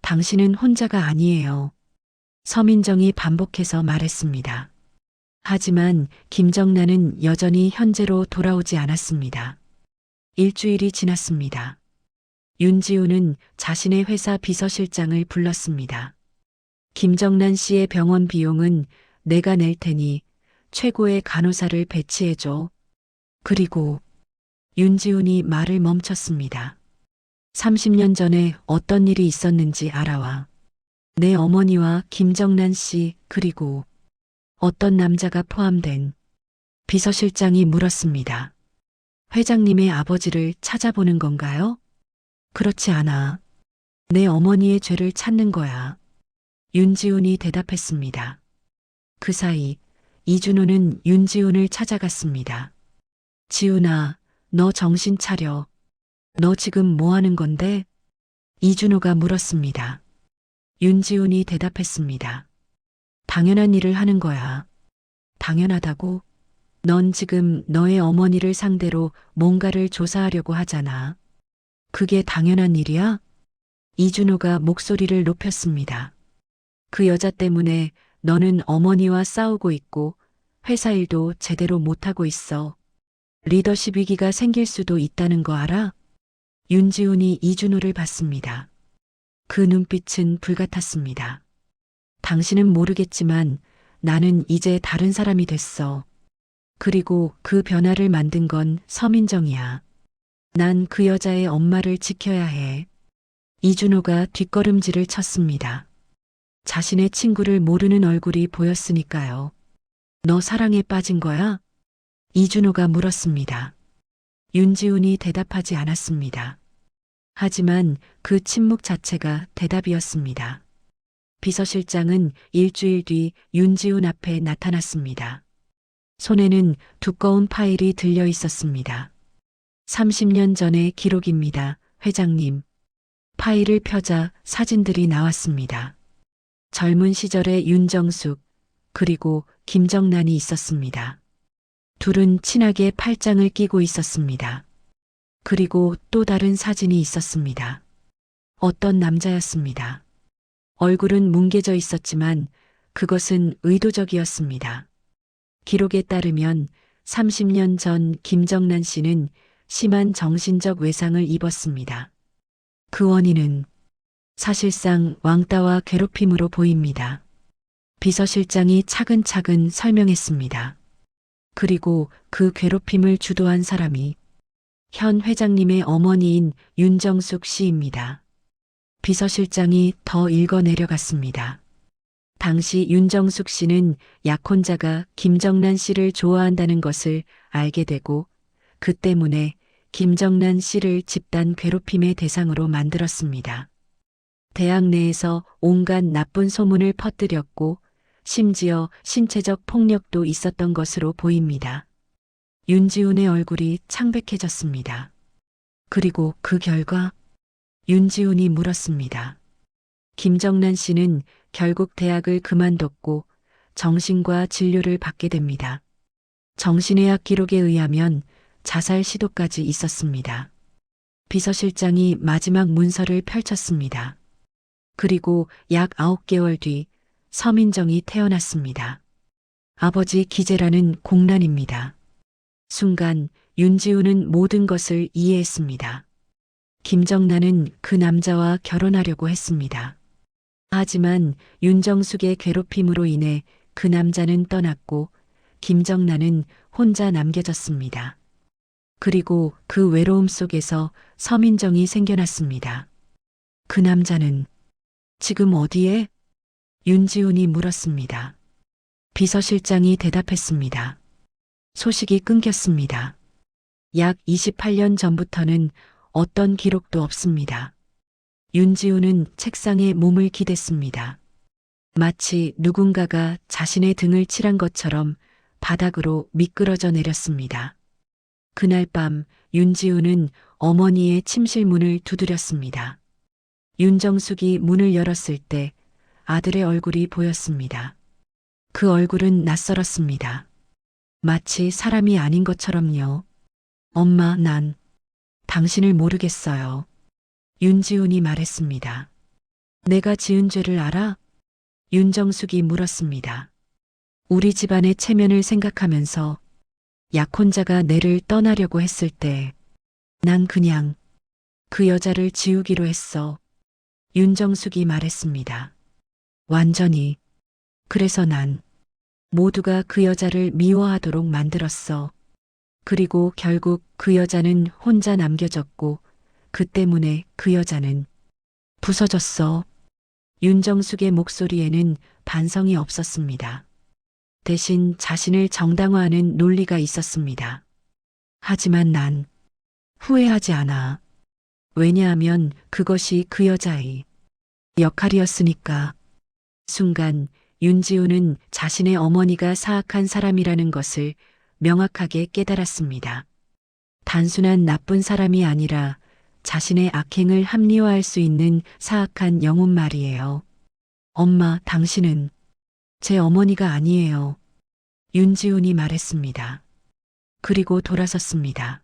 당신은 혼자가 아니에요. 서민정이 반복해서 말했습니다. 하지만 김정란은 여전히 현재로 돌아오지 않았습니다. 일주일이 지났습니다. 윤지훈은 자신의 회사 비서실장을 불렀습니다. 김정란 씨의 병원 비용은 내가 낼 테니 최고의 간호사를 배치해줘. 그리고 윤지훈이 말을 멈췄습니다. 30년 전에 어떤 일이 있었는지 알아와. 내 어머니와 김정란 씨 그리고 어떤 남자가 포함된 비서실장이 물었습니다. 회장님의 아버지를 찾아보는 건가요? 그렇지 않아. 내 어머니의 죄를 찾는 거야. 윤지훈이 대답했습니다. 그 사이 이준호는 윤지훈을 찾아갔습니다. 지훈아, 너 정신 차려. 너 지금 뭐 하는 건데? 이준호가 물었습니다. 윤지훈이 대답했습니다. 당연한 일을 하는 거야. 당연하다고? 넌 지금 너의 어머니를 상대로 뭔가를 조사하려고 하잖아. 그게 당연한 일이야? 이준호가 목소리를 높였습니다. 그 여자 때문에 너는 어머니와 싸우고 있고 회사 일도 제대로 못하고 있어. 리더십 위기가 생길 수도 있다는 거 알아? 윤지훈이 이준호를 봤습니다. 그 눈빛은 불같았습니다. 당신은 모르겠지만 나는 이제 다른 사람이 됐어. 그리고 그 변화를 만든 건 서민정이야. 난 그 여자의 엄마를 지켜야 해. 이준호가 뒷걸음질을 쳤습니다. 자신의 친구를 모르는 얼굴이 보였으니까요. 너 사랑에 빠진 거야? 이준호가 물었습니다. 윤지훈이 대답하지 않았습니다. 하지만 그 침묵 자체가 대답이었습니다. 비서실장은 일주일 뒤 윤지훈 앞에 나타났습니다. 손에는 두꺼운 파일이 들려 있었습니다. 30년 전의 기록입니다, 회장님. 파일을 펴자 사진들이 나왔습니다. 젊은 시절의 윤정숙, 그리고 김정란이 있었습니다. 둘은 친하게 팔짱을 끼고 있었습니다. 그리고 또 다른 사진이 있었습니다. 어떤 남자였습니다. 얼굴은 뭉개져 있었지만 그것은 의도적이었습니다. 기록에 따르면 30년 전 김정란 씨는 심한 정신적 외상을 입었습니다. 그 원인은 사실상 왕따와 괴롭힘으로 보입니다. 비서실장이 차근차근 설명했습니다. 그리고 그 괴롭힘을 주도한 사람이 현 회장님의 어머니인 윤정숙 씨입니다. 비서실장이 더 읽어 내려갔습니다. 당시 윤정숙 씨는 약혼자가 김정란 씨를 좋아한다는 것을 알게 되고 그 때문에 김정란 씨를 집단 괴롭힘의 대상으로 만들었습니다. 대학 내에서 온갖 나쁜 소문을 퍼뜨렸고 심지어 신체적 폭력도 있었던 것으로 보입니다. 윤지훈의 얼굴이 창백해졌습니다. 그리고 그 결과? 윤지훈이 물었습니다. 김정란 씨는 결국 대학을 그만뒀고 정신과 진료를 받게 됩니다. 정신의학 기록에 의하면 자살 시도까지 있었습니다. 비서실장이 마지막 문서를 펼쳤습니다. 그리고 약 9개월 뒤 서민정이 태어났습니다. 아버지 기재라는 공란입니다. 순간 윤지훈은 모든 것을 이해했습니다. 김정란은 그 남자와 결혼하려고 했습니다. 하지만 윤정숙의 괴롭힘으로 인해 그 남자는 떠났고 김정란은 혼자 남겨졌습니다. 그리고 그 외로움 속에서 서민정이 생겨났습니다. 그 남자는 지금 어디에? 윤지훈이 물었습니다. 비서실장이 대답했습니다. 소식이 끊겼습니다. 약 28년 전부터는 어떤 기록도 없습니다. 윤지훈은 책상에 몸을 기댔습니다. 마치 누군가가 자신의 등을 칠한 것처럼 바닥으로 미끄러져 내렸습니다. 그날 밤 윤지훈은 어머니의 침실 문을 두드렸습니다. 윤정숙이 문을 열었을 때 아들의 얼굴이 보였습니다. 그 얼굴은 낯설었습니다. 마치 사람이 아닌 것처럼요. 엄마, 난 당신을 모르겠어요. 윤지훈이 말했습니다. 내가 지은 죄를 알아? 윤정숙이 물었습니다. 우리 집안의 체면을 생각하면서 약혼자가 내를 떠나려고 했을 때 난 그냥 그 여자를 지우기로 했어. 윤정숙이 말했습니다. 완전히. 그래서 난 모두가 그 여자를 미워하도록 만들었어. 그리고 결국 그 여자는 혼자 남겨졌고 그 때문에 그 여자는 부서졌어. 윤정숙의 목소리에는 반성이 없었습니다. 대신 자신을 정당화하는 논리가 있었습니다. 하지만 난 후회하지 않아. 왜냐하면 그것이 그 여자의 역할이었으니까. 순간 윤지훈은 자신의 어머니가 사악한 사람이라는 것을 명확하게 깨달았습니다. 단순한 나쁜 사람이 아니라 자신의 악행을 합리화할 수 있는 사악한 영혼 말이에요. 엄마, 당신은 제 어머니가 아니에요. 윤지훈이 말했습니다. 그리고 돌아섰습니다.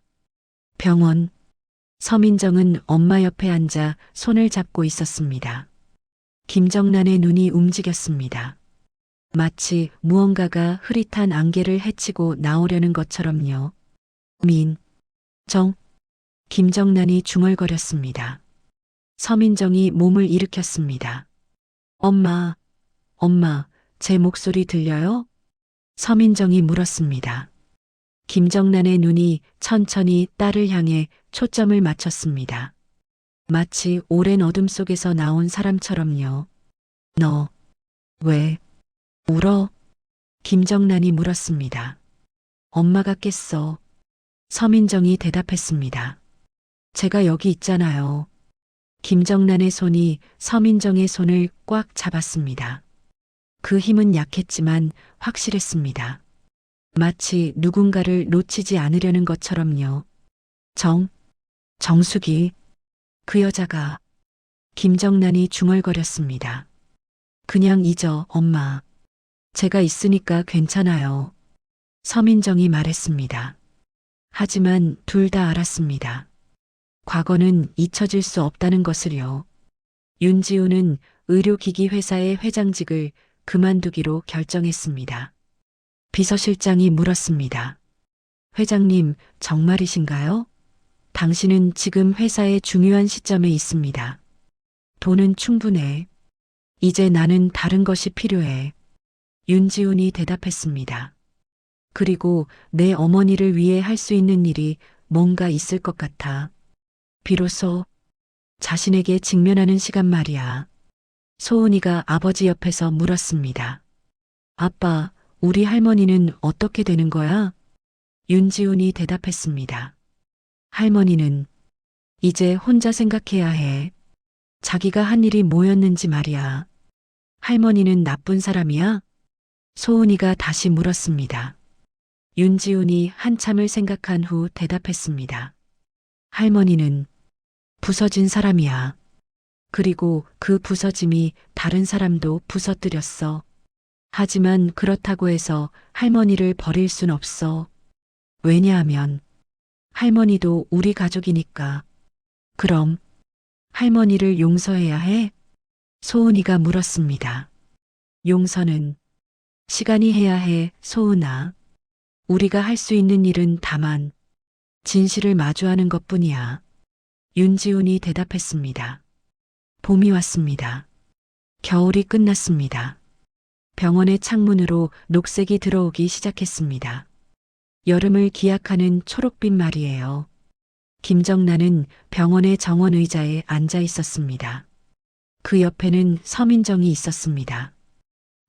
병원. 서민정은 엄마 옆에 앉아 손을 잡고 있었습니다. 김정란의 눈이 움직였습니다. 마치 무언가가 흐릿한 안개를 헤치고 나오려는 것처럼요. 김정란이 중얼거렸습니다. 서민정이 몸을 일으켰습니다. 엄마, 제 목소리 들려요? 서민정이 물었습니다. 김정란의 눈이 천천히 딸을 향해 초점을 맞췄습니다. 마치 오랜 어둠 속에서 나온 사람처럼요. 너, 왜, 울어? 김정란이 물었습니다. 엄마가 깼어. 서민정이 대답했습니다. 제가 여기 있잖아요. 김정란의 손이 서민정의 손을 꽉 잡았습니다. 그 힘은 약했지만 확실했습니다. 마치 누군가를 놓치지 않으려는 것처럼요. 정숙이, 그 여자가. 김정란이 중얼거렸습니다. 그냥 잊어, 엄마. 제가 있으니까 괜찮아요. 서민정이 말했습니다. 하지만 둘 다 알았습니다. 과거는 잊혀질 수 없다는 것을요. 윤지우는 의료기기 회사의 회장직을 그만두기로 결정했습니다. 비서실장이 물었습니다. 회장님, 정말이신가요? 당신은 지금 회사의 중요한 시점에 있습니다. 돈은 충분해. 이제 나는 다른 것이 필요해. 윤지훈이 대답했습니다. 그리고 내 어머니를 위해 할 수 있는 일이 뭔가 있을 것 같아. 비로소 자신에게 직면하는 시간 말이야. 소은이가 아버지 옆에서 물었습니다. 아빠, 우리 할머니는 어떻게 되는 거야? 윤지훈이 대답했습니다. 할머니는 이제 혼자 생각해야 해. 자기가 한 일이 뭐였는지 말이야. 할머니는 나쁜 사람이야? 소은이가 다시 물었습니다. 윤지훈이 한참을 생각한 후 대답했습니다. 할머니는 부서진 사람이야. 그리고 그 부서짐이 다른 사람도 부서뜨렸어. 하지만 그렇다고 해서 할머니를 버릴 순 없어. 왜냐하면 할머니도 우리 가족이니까. 그럼 할머니를 용서해야 해? 소은이가 물었습니다. 용서는 시간이 해야 해, 소은아. 우리가 할 수 있는 일은 다만 진실을 마주하는 것뿐이야. 윤지훈이 대답했습니다. 봄이 왔습니다. 겨울이 끝났습니다. 병원의 창문으로 녹색이 들어오기 시작했습니다. 여름을 기약하는 초록빛 말이에요. 김정란은 병원의 정원 의자에 앉아 있었습니다. 그 옆에는 서민정이 있었습니다.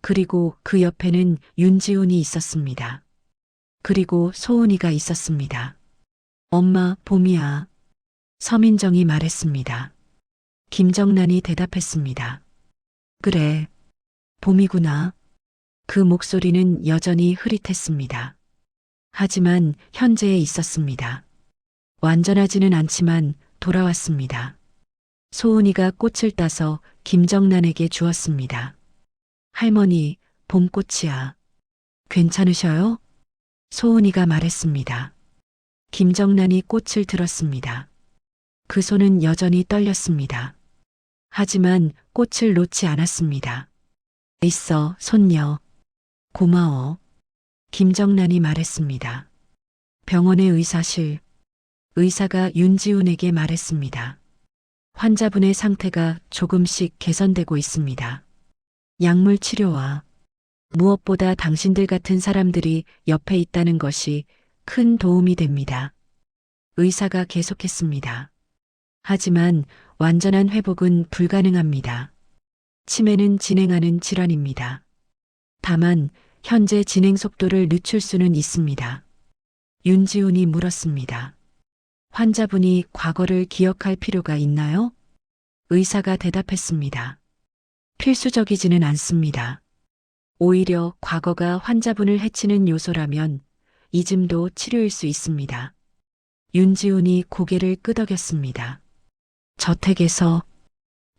그리고 그 옆에는 윤지훈이 있었습니다. 그리고 소은이가 있었습니다. 엄마, 봄이야. 서민정이 말했습니다. 김정란이 대답했습니다. 그래, 봄이구나. 그 목소리는 여전히 흐릿했습니다. 하지만 현재에 있었습니다. 완전하지는 않지만 돌아왔습니다. 소은이가 꽃을 따서 김정란에게 주었습니다. 할머니, 봄꽃이야. 괜찮으셔요? 소은이가 말했습니다. 김정란이 꽃을 들었습니다. 그 손은 여전히 떨렸습니다. 하지만 꽃을 놓지 않았습니다. 있어, 손녀. 고마워. 김정란이 말했습니다. 병원의 의사실. 의사가 윤지훈에게 말했습니다. 환자분의 상태가 조금씩 개선되고 있습니다. 약물 치료와 무엇보다 당신들 같은 사람들이 옆에 있다는 것이 큰 도움이 됩니다. 의사가 계속했습니다. 하지만 완전한 회복은 불가능합니다. 치매는 진행하는 질환입니다. 다만 현재 진행 속도를 늦출 수는 있습니다. 윤지훈이 물었습니다. 환자분이 과거를 기억할 필요가 있나요? 의사가 대답했습니다. 필수적이지는 않습니다. 오히려 과거가 환자분을 해치는 요소라면 잊음도 치료일 수 있습니다. 윤지훈이 고개를 끄덕였습니다. 저택에서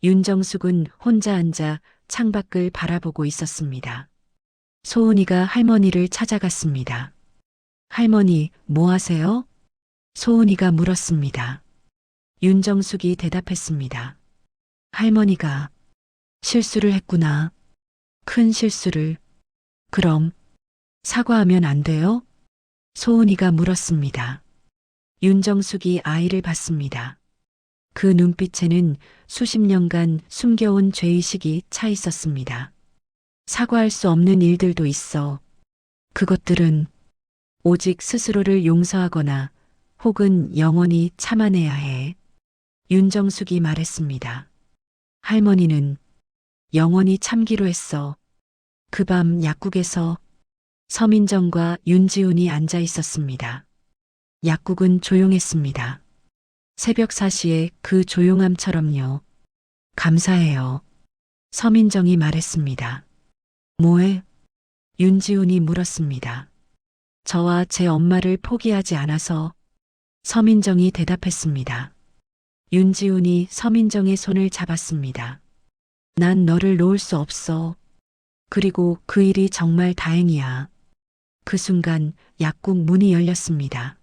윤정숙은 혼자 앉아 창밖을 바라보고 있었습니다. 소은이가 할머니를 찾아갔습니다. 할머니, 뭐 하세요? 소은이가 물었습니다. 윤정숙이 대답했습니다. 할머니가 실수를 했구나. 큰 실수를. 그럼 사과하면 안 돼요? 소은이가 물었습니다. 윤정숙이 아이를 봤습니다. 그 눈빛에는 수십 년간 숨겨온 죄의식이 차 있었습니다. 사과할 수 없는 일들도 있어. 그것들은 오직 스스로를 용서하거나 혹은 영원히 참아내야 해. 윤정숙이 말했습니다. 할머니는 영원히 참기로 했어. 그 밤 약국에서 서민정과 윤지훈이 앉아 있었습니다. 약국은 조용했습니다. 새벽 4시에 그 조용함처럼요. 감사해요. 서민정이 말했습니다. 뭐해? 윤지훈이 물었습니다. 저와 제 엄마를 포기하지 않아서. 서민정이 대답했습니다. 윤지훈이 서민정의 손을 잡았습니다. 난 너를 놓을 수 없어. 그리고 그 일이 정말 다행이야. 그 순간 약국 문이 열렸습니다.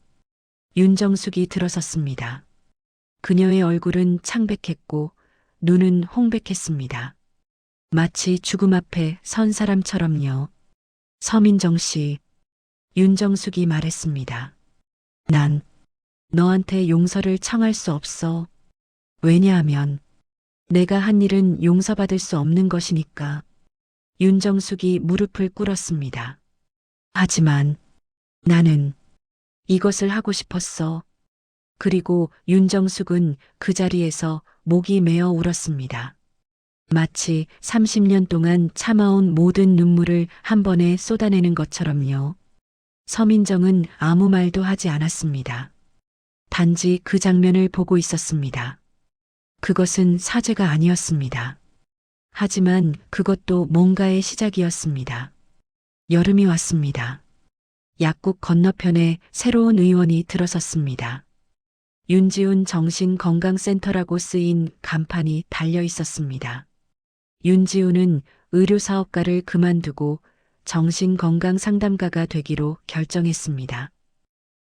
윤정숙이 들어섰습니다. 그녀의 얼굴은 창백했고 눈은 홍백했습니다. 마치 죽음 앞에 선 사람처럼요. 서민정 씨, 윤정숙이 말했습니다. 난 너한테 용서를 청할 수 없어. 왜냐하면 내가 한 일은 용서받을 수 없는 것이니까. 윤정숙이 무릎을 꿇었습니다. 하지만 나는 이것을 하고 싶었어. 그리고 윤정숙은 그 자리에서 목이 메어 울었습니다. 마치 30년 동안 참아온 모든 눈물을 한 번에 쏟아내는 것처럼요. 서민정은 아무 말도 하지 않았습니다. 단지 그 장면을 보고 있었습니다. 그것은 사죄가 아니었습니다. 하지만 그것도 뭔가의 시작이었습니다. 여름이 왔습니다. 약국 건너편에 새로운 의원이 들어섰습니다. 윤지훈 정신건강센터라고 쓰인 간판이 달려 있었습니다. 윤지훈은 의료사업가를 그만두고 정신건강상담가가 되기로 결정했습니다.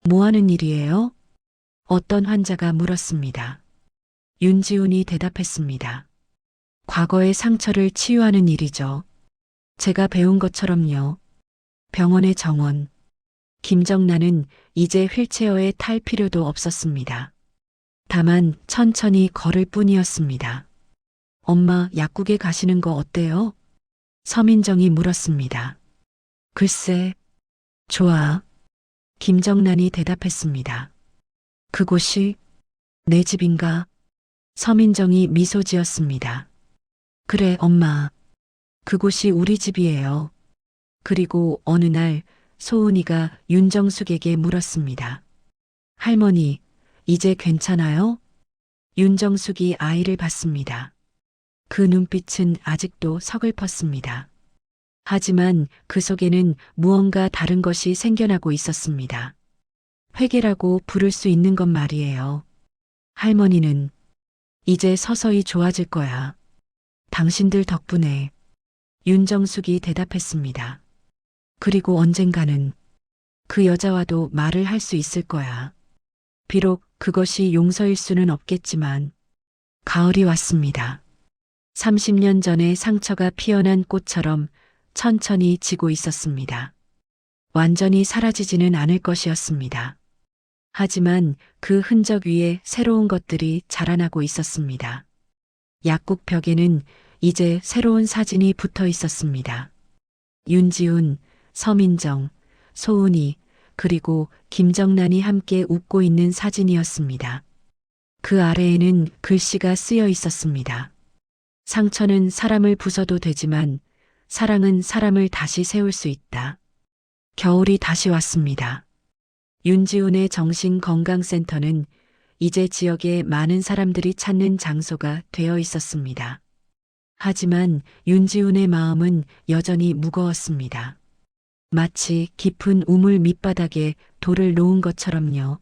뭐 하는 일이에요? 어떤 환자가 물었습니다. 윤지훈이 대답했습니다. 과거의 상처를 치유하는 일이죠. 제가 배운 것처럼요. 병원의 정원. 김정란은 이제 휠체어에 탈 필요도 없었습니다. 다만 천천히 걸을 뿐이었습니다. 엄마 약국에 가시는 거 어때요? 서민정이 물었습니다. 글쎄, 좋아. 김정란이 대답했습니다. 그곳이 내 집인가? 서민정이 미소 지었습니다. 그래, 엄마. 그곳이 우리 집이에요. 그리고 어느 날 소은이가 윤정숙에게 물었습니다. 할머니, 이제 괜찮아요? 윤정숙이 아이를 봤습니다. 그 눈빛은 아직도 서글펐습니다. 하지만 그 속에는 무언가 다른 것이 생겨나고 있었습니다. 회개라고 부를 수 있는 것 말이에요. 할머니는 이제 서서히 좋아질 거야. 당신들 덕분에. 윤정숙이 대답했습니다. 그리고 언젠가는 그 여자와도 말을 할 수 있을 거야. 비록 그것이 용서일 수는 없겠지만. 가을이 왔습니다. 30년 전에 상처가 피어난 꽃처럼 천천히 지고 있었습니다. 완전히 사라지지는 않을 것이었습니다. 하지만 그 흔적 위에 새로운 것들이 자라나고 있었습니다. 약국 벽에는 이제 새로운 사진이 붙어 있었습니다. 윤지훈, 서민정, 소은이, 그리고 김정란이 함께 웃고 있는 사진이었습니다. 그 아래에는 글씨가 쓰여 있었습니다. 상처는 사람을 부숴도 되지만 사랑은 사람을 다시 세울 수 있다. 겨울이 다시 왔습니다. 윤지훈의 정신건강센터는 이제 지역에 많은 사람들이 찾는 장소가 되어 있었습니다. 하지만 윤지훈의 마음은 여전히 무거웠습니다. 마치 깊은 우물 밑바닥에 돌을 놓은 것처럼요.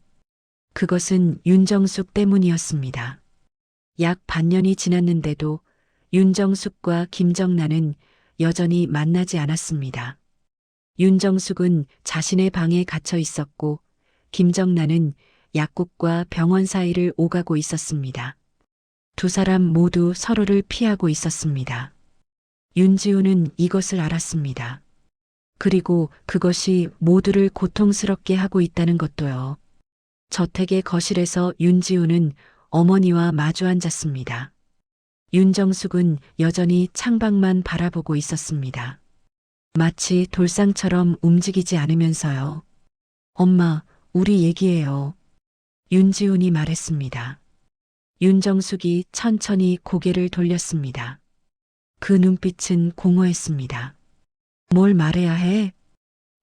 그것은 윤정숙 때문이었습니다. 약 반년이 지났는데도 윤정숙과 김정란은 여전히 만나지 않았습니다. 윤정숙은 자신의 방에 갇혀 있었고 김정란은 약국과 병원 사이를 오가고 있었습니다. 두 사람 모두 서로를 피하고 있었습니다. 윤지우는 이것을 알았습니다. 그리고 그것이 모두를 고통스럽게 하고 있다는 것도요. 저택의 거실에서 윤지우는 어머니와 마주 앉았습니다. 윤정숙은 여전히 창밖만 바라보고 있었습니다. 마치 돌상처럼 움직이지 않으면서요. 엄마, 우리 얘기해요. 윤지훈이 말했습니다. 윤정숙이 천천히 고개를 돌렸습니다. 그 눈빛은 공허했습니다. 뭘 말해야 해?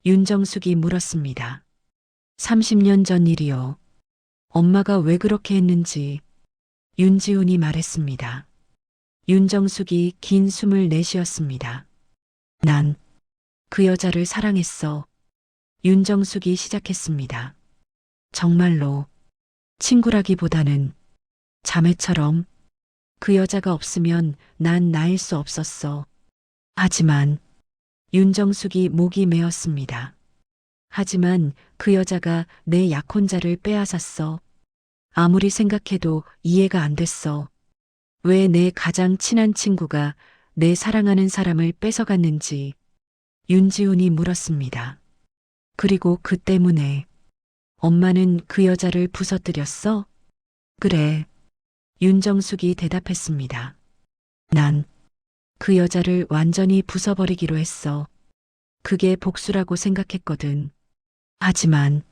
윤정숙이 물었습니다. 30년 전 일이요. 엄마가 왜 그렇게 했는지 윤지훈이 말했습니다. 윤정숙이 긴 숨을 내쉬었습니다. 난 그 여자를 사랑했어. 윤정숙이 시작했습니다. 정말로 친구라기보다는 자매처럼 그 여자가 없으면 난 나일 수 없었어. 하지만 윤정숙이 목이 메었습니다. 하지만 그 여자가 내 약혼자를 빼앗았어. 아무리 생각해도 이해가 안 됐어. 왜 내 가장 친한 친구가 내 사랑하는 사람을 뺏어갔는지 윤지훈이 물었습니다. 그리고 그 때문에 엄마는 그 여자를 부서뜨렸어? 그래. 윤정숙이 대답했습니다. 난 그 여자를 완전히 부숴버리기로 했어. 그게 복수라고 생각했거든. 하지만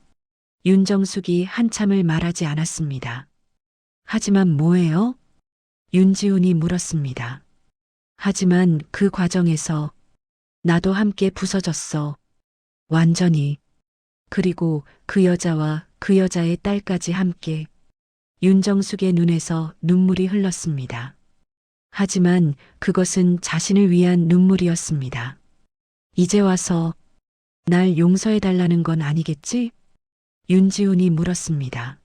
윤정숙이 한참을 말하지 않았습니다. 하지만 뭐예요? 윤지훈이 물었습니다. 하지만 그 과정에서 나도 함께 부서졌어. 완전히. 그리고 그 여자와 그 여자의 딸까지 함께. 윤정숙의 눈에서 눈물이 흘렀습니다. 하지만 그것은 자신을 위한 눈물이었습니다. 이제 와서 날 용서해달라는 건 아니겠지? 윤지훈이 물었습니다.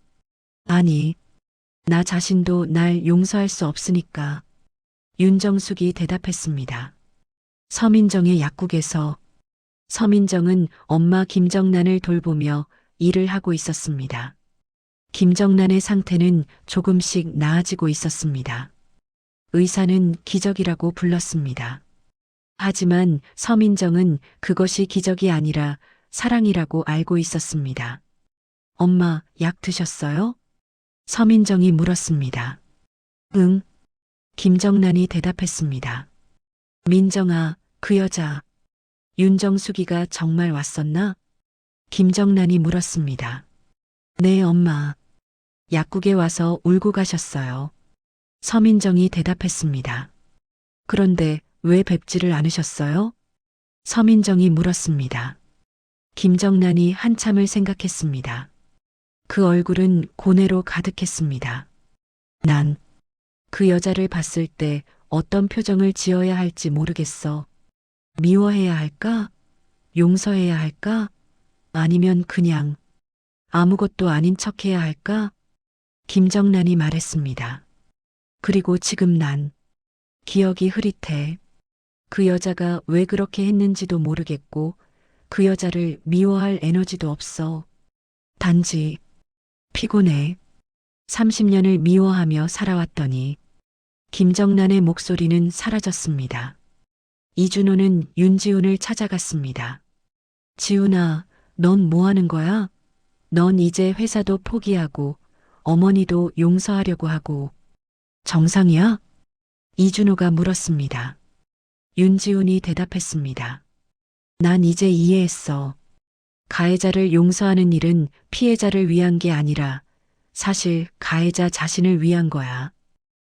아니, 나 자신도 날 용서할 수 없으니까. 윤정숙이 대답했습니다. 서민정의 약국에서 서민정은 엄마 김정란을 돌보며 일을 하고 있었습니다. 김정란의 상태는 조금씩 나아지고 있었습니다. 의사는 기적이라고 불렀습니다. 하지만 서민정은 그것이 기적이 아니라 사랑이라고 알고 있었습니다. 엄마, 약 드셨어요? 서민정이 물었습니다. 응. 김정란이 대답했습니다. 민정아, 그 여자. 윤정숙이가 정말 왔었나? 김정란이 물었습니다. 네, 엄마. 약국에 와서 울고 가셨어요. 서민정이 대답했습니다. 그런데 왜 뵙지를 않으셨어요? 서민정이 물었습니다. 김정란이 한참을 생각했습니다. 그 얼굴은 고뇌로 가득했습니다. 난 그 여자를 봤을 때 어떤 표정을 지어야 할지 모르겠어. 미워해야 할까? 용서해야 할까? 아니면 그냥 아무것도 아닌 척해야 할까? 김정란이 말했습니다. 그리고 지금 난 기억이 흐릿해. 그 여자가 왜 그렇게 했는지도 모르겠고 그 여자를 미워할 에너지도 없어. 단지 피곤해. 30년을 미워하며 살아왔더니 김정란의 목소리는 사라졌습니다. 이준호는 윤지훈을 찾아갔습니다. 지훈아, 넌 뭐 하는 거야? 넌 이제 회사도 포기하고 어머니도 용서하려고 하고 정상이야? 이준호가 물었습니다. 윤지훈이 대답했습니다. 난 이제 이해했어. 가해자를 용서하는 일은 피해자를 위한 게 아니라 사실 가해자 자신을 위한 거야.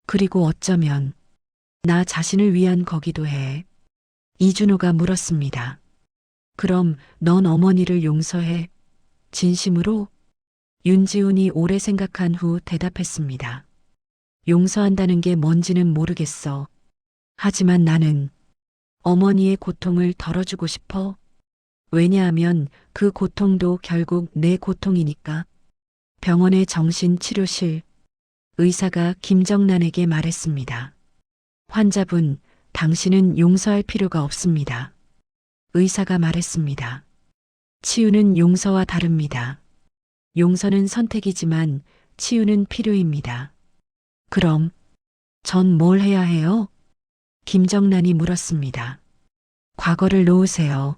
그리고 어쩌면 나 자신을 위한 거기도 해. 이준호가 물었습니다. 그럼 넌 어머니를 용서해? 진심으로? 윤지훈이 오래 생각한 후 대답했습니다. 용서한다는 게 뭔지는 모르겠어. 하지만 나는 어머니의 고통을 덜어주고 싶어. 왜냐하면 그 고통도 결국 내 고통이니까. 병원의 정신치료실. 의사가 김정란에게 말했습니다. 환자분, 당신은 용서할 필요가 없습니다. 의사가 말했습니다. 치유는 용서와 다릅니다. 용서는 선택이지만 치유는 필요입니다. 그럼 전 뭘 해야 해요? 김정란이 물었습니다. 과거를 놓으세요.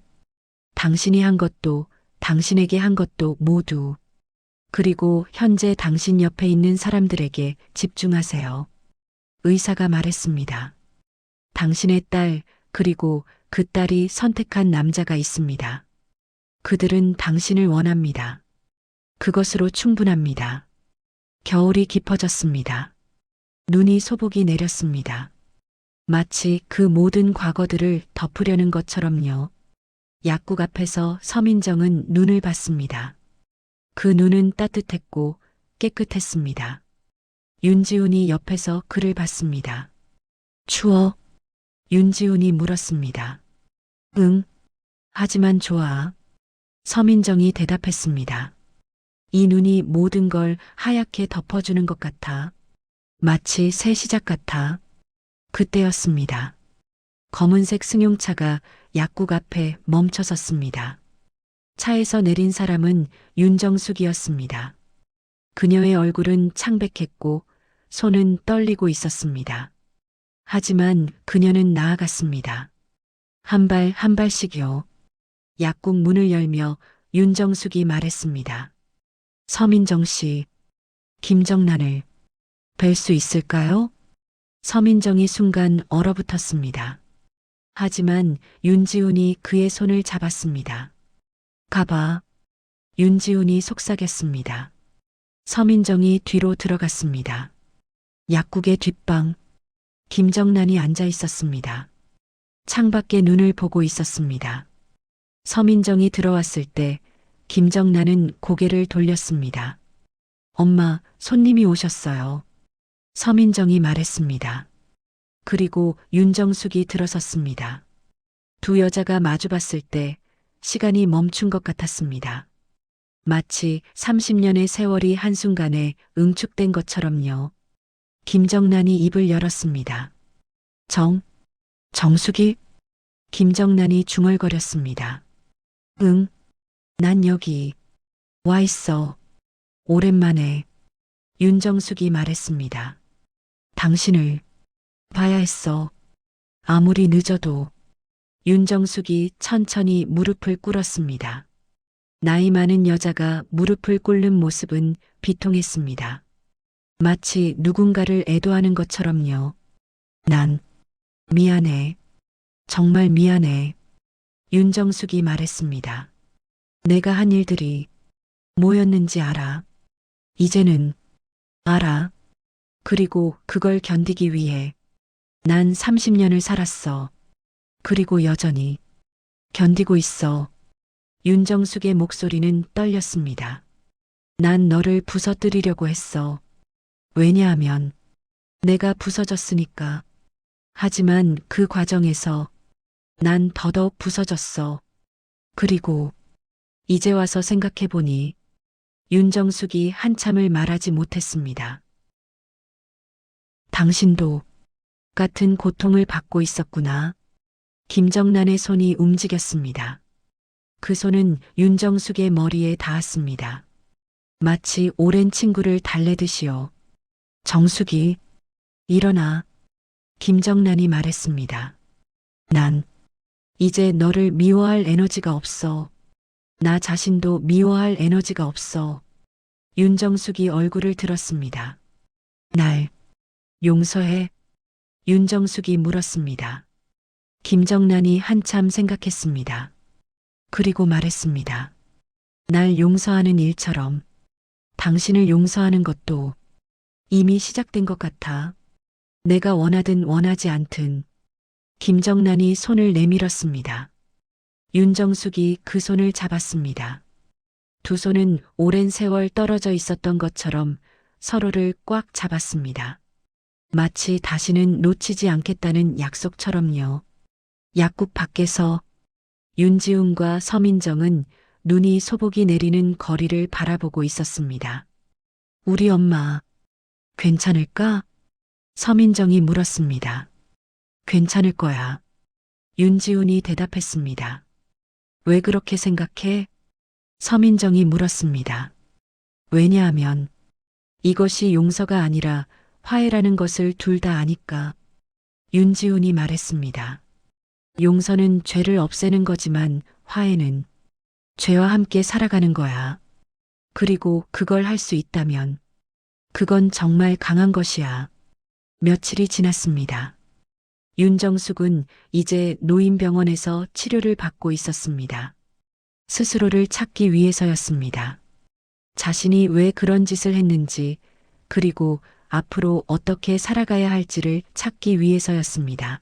당신이 한 것도 당신에게 한 것도 모두. 그리고 현재 당신 옆에 있는 사람들에게 집중하세요. 의사가 말했습니다. 당신의 딸, 그리고 그 딸이 선택한 남자가 있습니다. 그들은 당신을 원합니다. 그것으로 충분합니다. 겨울이 깊어졌습니다. 눈이 소복이 내렸습니다. 마치 그 모든 과거들을 덮으려는 것처럼요. 약국 앞에서 서민정은 눈을 봤습니다. 그 눈은 따뜻했고 깨끗했습니다. 윤지훈이 옆에서 그를 봤습니다. 추워? 윤지훈이 물었습니다. 응. 하지만 좋아. 서민정이 대답했습니다. 이 눈이 모든 걸 하얗게 덮어주는 것 같아. 마치 새 시작 같아. 그때였습니다. 검은색 승용차가 약국 앞에 멈춰 섰습니다. 차에서 내린 사람은 윤정숙이었습니다. 그녀의 얼굴은 창백했고 손은 떨리고 있었습니다. 하지만 그녀는 나아갔습니다. 한 발 한 발씩요. 약국 문을 열며 윤정숙이 말했습니다. 서민정 씨, 김정란을 뵐 수 있을까요? 서민정이 순간 얼어붙었습니다. 하지만 윤지훈이 그의 손을 잡았습니다. 가봐. 윤지훈이 속삭였습니다. 서민정이 뒤로 들어갔습니다. 약국의 뒷방. 김정란이 앉아 있었습니다. 창밖에 눈을 보고 있었습니다. 서민정이 들어왔을 때 김정란은 고개를 돌렸습니다. 엄마, 손님이 오셨어요. 서민정이 말했습니다. 그리고 윤정숙이 들어섰습니다. 두 여자가 마주봤을 때 시간이 멈춘 것 같았습니다. 마치 30년의 세월이 한순간에 응축된 것처럼요. 김정란이 입을 열었습니다. 정숙이? 김정란이 중얼거렸습니다. 응, 난 여기 와 있어. 오랜만에. 윤정숙이 말했습니다. 당신을 봐야 했어. 아무리 늦어도. 윤정숙이 천천히 무릎을 꿇었습니다. 나이 많은 여자가 무릎을 꿇는 모습은 비통했습니다. 마치 누군가를 애도하는 것처럼요. 난 미안해. 정말 미안해. 윤정숙이 말했습니다. 내가 한 일들이 뭐였는지 알아. 이제는 알아. 그리고 그걸 견디기 위해 난 30년을 살았어. 그리고 여전히 견디고 있어. 윤정숙의 목소리는 떨렸습니다. 난 너를 부서뜨리려고 했어. 왜냐하면 내가 부서졌으니까. 하지만 그 과정에서 난 더더욱 부서졌어. 그리고 이제 와서 생각해보니 윤정숙이 한참을 말하지 못했습니다. 당신도 같은 고통을 받고 있었구나. 김정란의 손이 움직였습니다. 그 손은 윤정숙의 머리에 닿았습니다. 마치 오랜 친구를 달래듯이요. 정숙이, 일어나. 김정란이 말했습니다. 난 이제 너를 미워할 에너지가 없어. 나 자신도 미워할 에너지가 없어. 윤정숙이 얼굴을 들었습니다. 날 용서해? 윤정숙이 물었습니다. 김정란이 한참 생각했습니다. 그리고 말했습니다. 날 용서하는 일처럼 당신을 용서하는 것도 이미 시작된 것 같아. 내가 원하든 원하지 않든. 김정란이 손을 내밀었습니다. 윤정숙이 그 손을 잡았습니다. 두 손은 오랜 세월 떨어져 있었던 것처럼 서로를 꽉 잡았습니다. 마치 다시는 놓치지 않겠다는 약속처럼요. 약국 밖에서 윤지훈과 서민정은 눈이 소복이 내리는 거리를 바라보고 있었습니다. 우리 엄마, 괜찮을까? 서민정이 물었습니다. 괜찮을 거야. 윤지훈이 대답했습니다. 왜 그렇게 생각해? 서민정이 물었습니다. 왜냐하면 이것이 용서가 아니라 화해라는 것을 둘 다 아니까. 윤지훈이 말했습니다. 용서는 죄를 없애는 거지만 화해는 죄와 함께 살아가는 거야. 그리고 그걸 할 수 있다면 그건 정말 강한 것이야. 며칠이 지났습니다. 윤정숙은 이제 노인병원에서 치료를 받고 있었습니다. 스스로를 찾기 위해서였습니다. 자신이 왜 그런 짓을 했는지, 그리고 앞으로 어떻게 살아가야 할지를 찾기 위해서였습니다.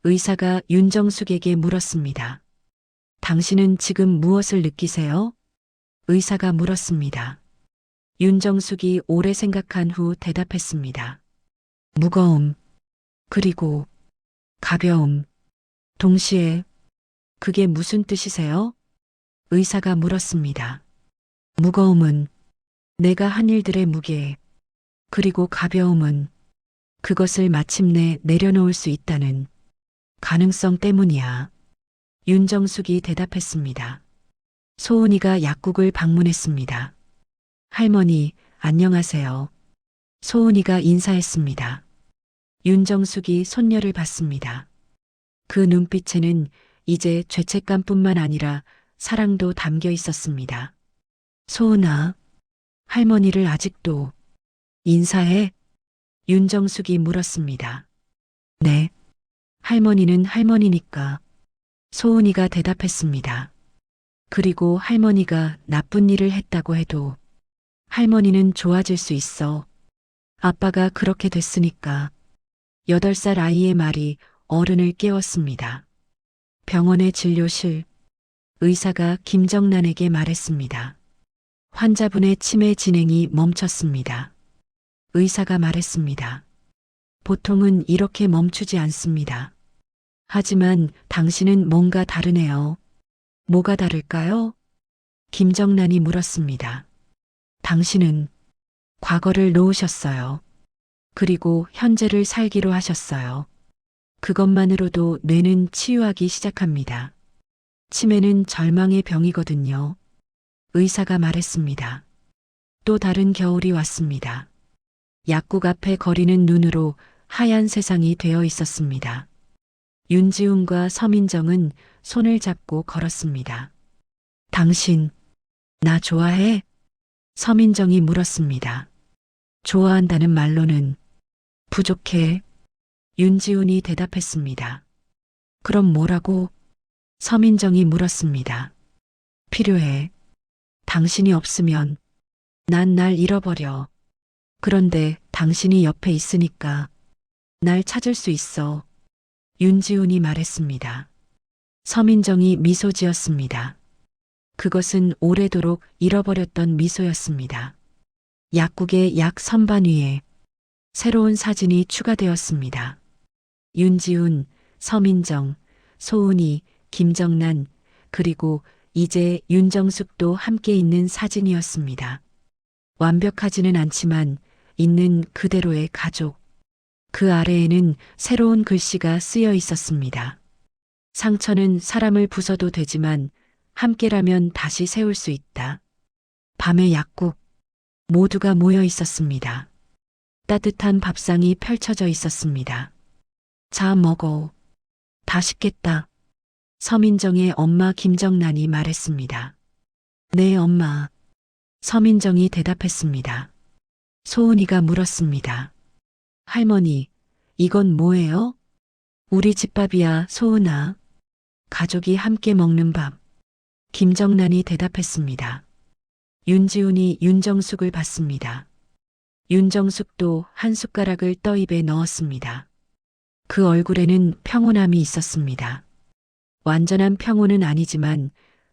의사가 윤정숙에게 물었습니다. 당신은 지금 무엇을 느끼세요? 의사가 물었습니다. 윤정숙이 오래 생각한 후 대답했습니다. 무거움, 그리고 가벼움. 동시에 그게 무슨 뜻이세요? 의사가 물었습니다. 무거움은 내가 한 일들의 무게, 그리고 가벼움은 그것을 마침내 내려놓을 수 있다는 가능성 때문이야. 윤정숙이 대답했습니다. 소은이가 약국을 방문했습니다. 할머니, 안녕하세요. 소은이가 인사했습니다. 윤정숙이 손녀를 봤습니다. 그 눈빛에는 이제 죄책감뿐만 아니라 사랑도 담겨 있었습니다. 소은아, 할머니를 아직도 인사해? 윤정숙이 물었습니다. 네. 할머니는 할머니니까. 소은이가 대답했습니다. 그리고 할머니가 나쁜 일을 했다고 해도 할머니는 좋아질 수 있어. 아빠가 그렇게 됐으니까. 8살 아이의 말이 어른을 깨웠습니다. 병원의 진료실. 의사가 김정란에게 말했습니다. 환자분의 치매 진행이 멈췄습니다. 의사가 말했습니다. 보통은 이렇게 멈추지 않습니다. 하지만 당신은 뭔가 다르네요. 뭐가 다를까요? 김정란이 물었습니다. 당신은 과거를 놓으셨어요. 그리고 현재를 살기로 하셨어요. 그것만으로도 뇌는 치유하기 시작합니다. 치매는 절망의 병이거든요. 의사가 말했습니다. 또 다른 겨울이 왔습니다. 약국 앞에 거리는 눈으로 하얀 세상이 되어 있었습니다. 윤지훈과 서민정은 손을 잡고 걸었습니다. 당신, 나 좋아해? 서민정이 물었습니다. 좋아한다는 말로는 부족해. 윤지훈이 대답했습니다. 그럼 뭐라고? 서민정이 물었습니다. 필요해. 당신이 없으면 난 날 잃어버려. 그런데 당신이 옆에 있으니까 날 찾을 수 있어. 윤지훈이 말했습니다. 서민정이 미소 지었습니다. 그것은 오래도록 잃어버렸던 미소였습니다. 약국의 약 선반 위에 새로운 사진이 추가되었습니다. 윤지훈, 서민정, 소은이, 김정란, 그리고 이제 윤정숙도 함께 있는 사진이었습니다. 완벽하지는 않지만 있는 그대로의 가족. 그 아래에는 새로운 글씨가 쓰여 있었습니다. 상처는 사람을 부숴도 되지만 함께라면 다시 세울 수 있다. 밤의 약국. 모두가 모여 있었습니다. 따뜻한 밥상이 펼쳐져 있었습니다. 자, 먹어. 다 식겠다. 서민정의 엄마 김정란이 말했습니다. 네, 엄마. 서민정이 대답했습니다. 소은이가 물었습니다. 할머니, 이건 뭐예요? 우리 집밥이야, 소은아. 가족이 함께 먹는 밥. 김정란이 대답했습니다. 윤지훈이 윤정숙을 봤습니다. 윤정숙도 한 숟가락을 떠입에 넣었습니다. 그 얼굴에는 평온함이 있었습니다. 완전한 평온은 아니지만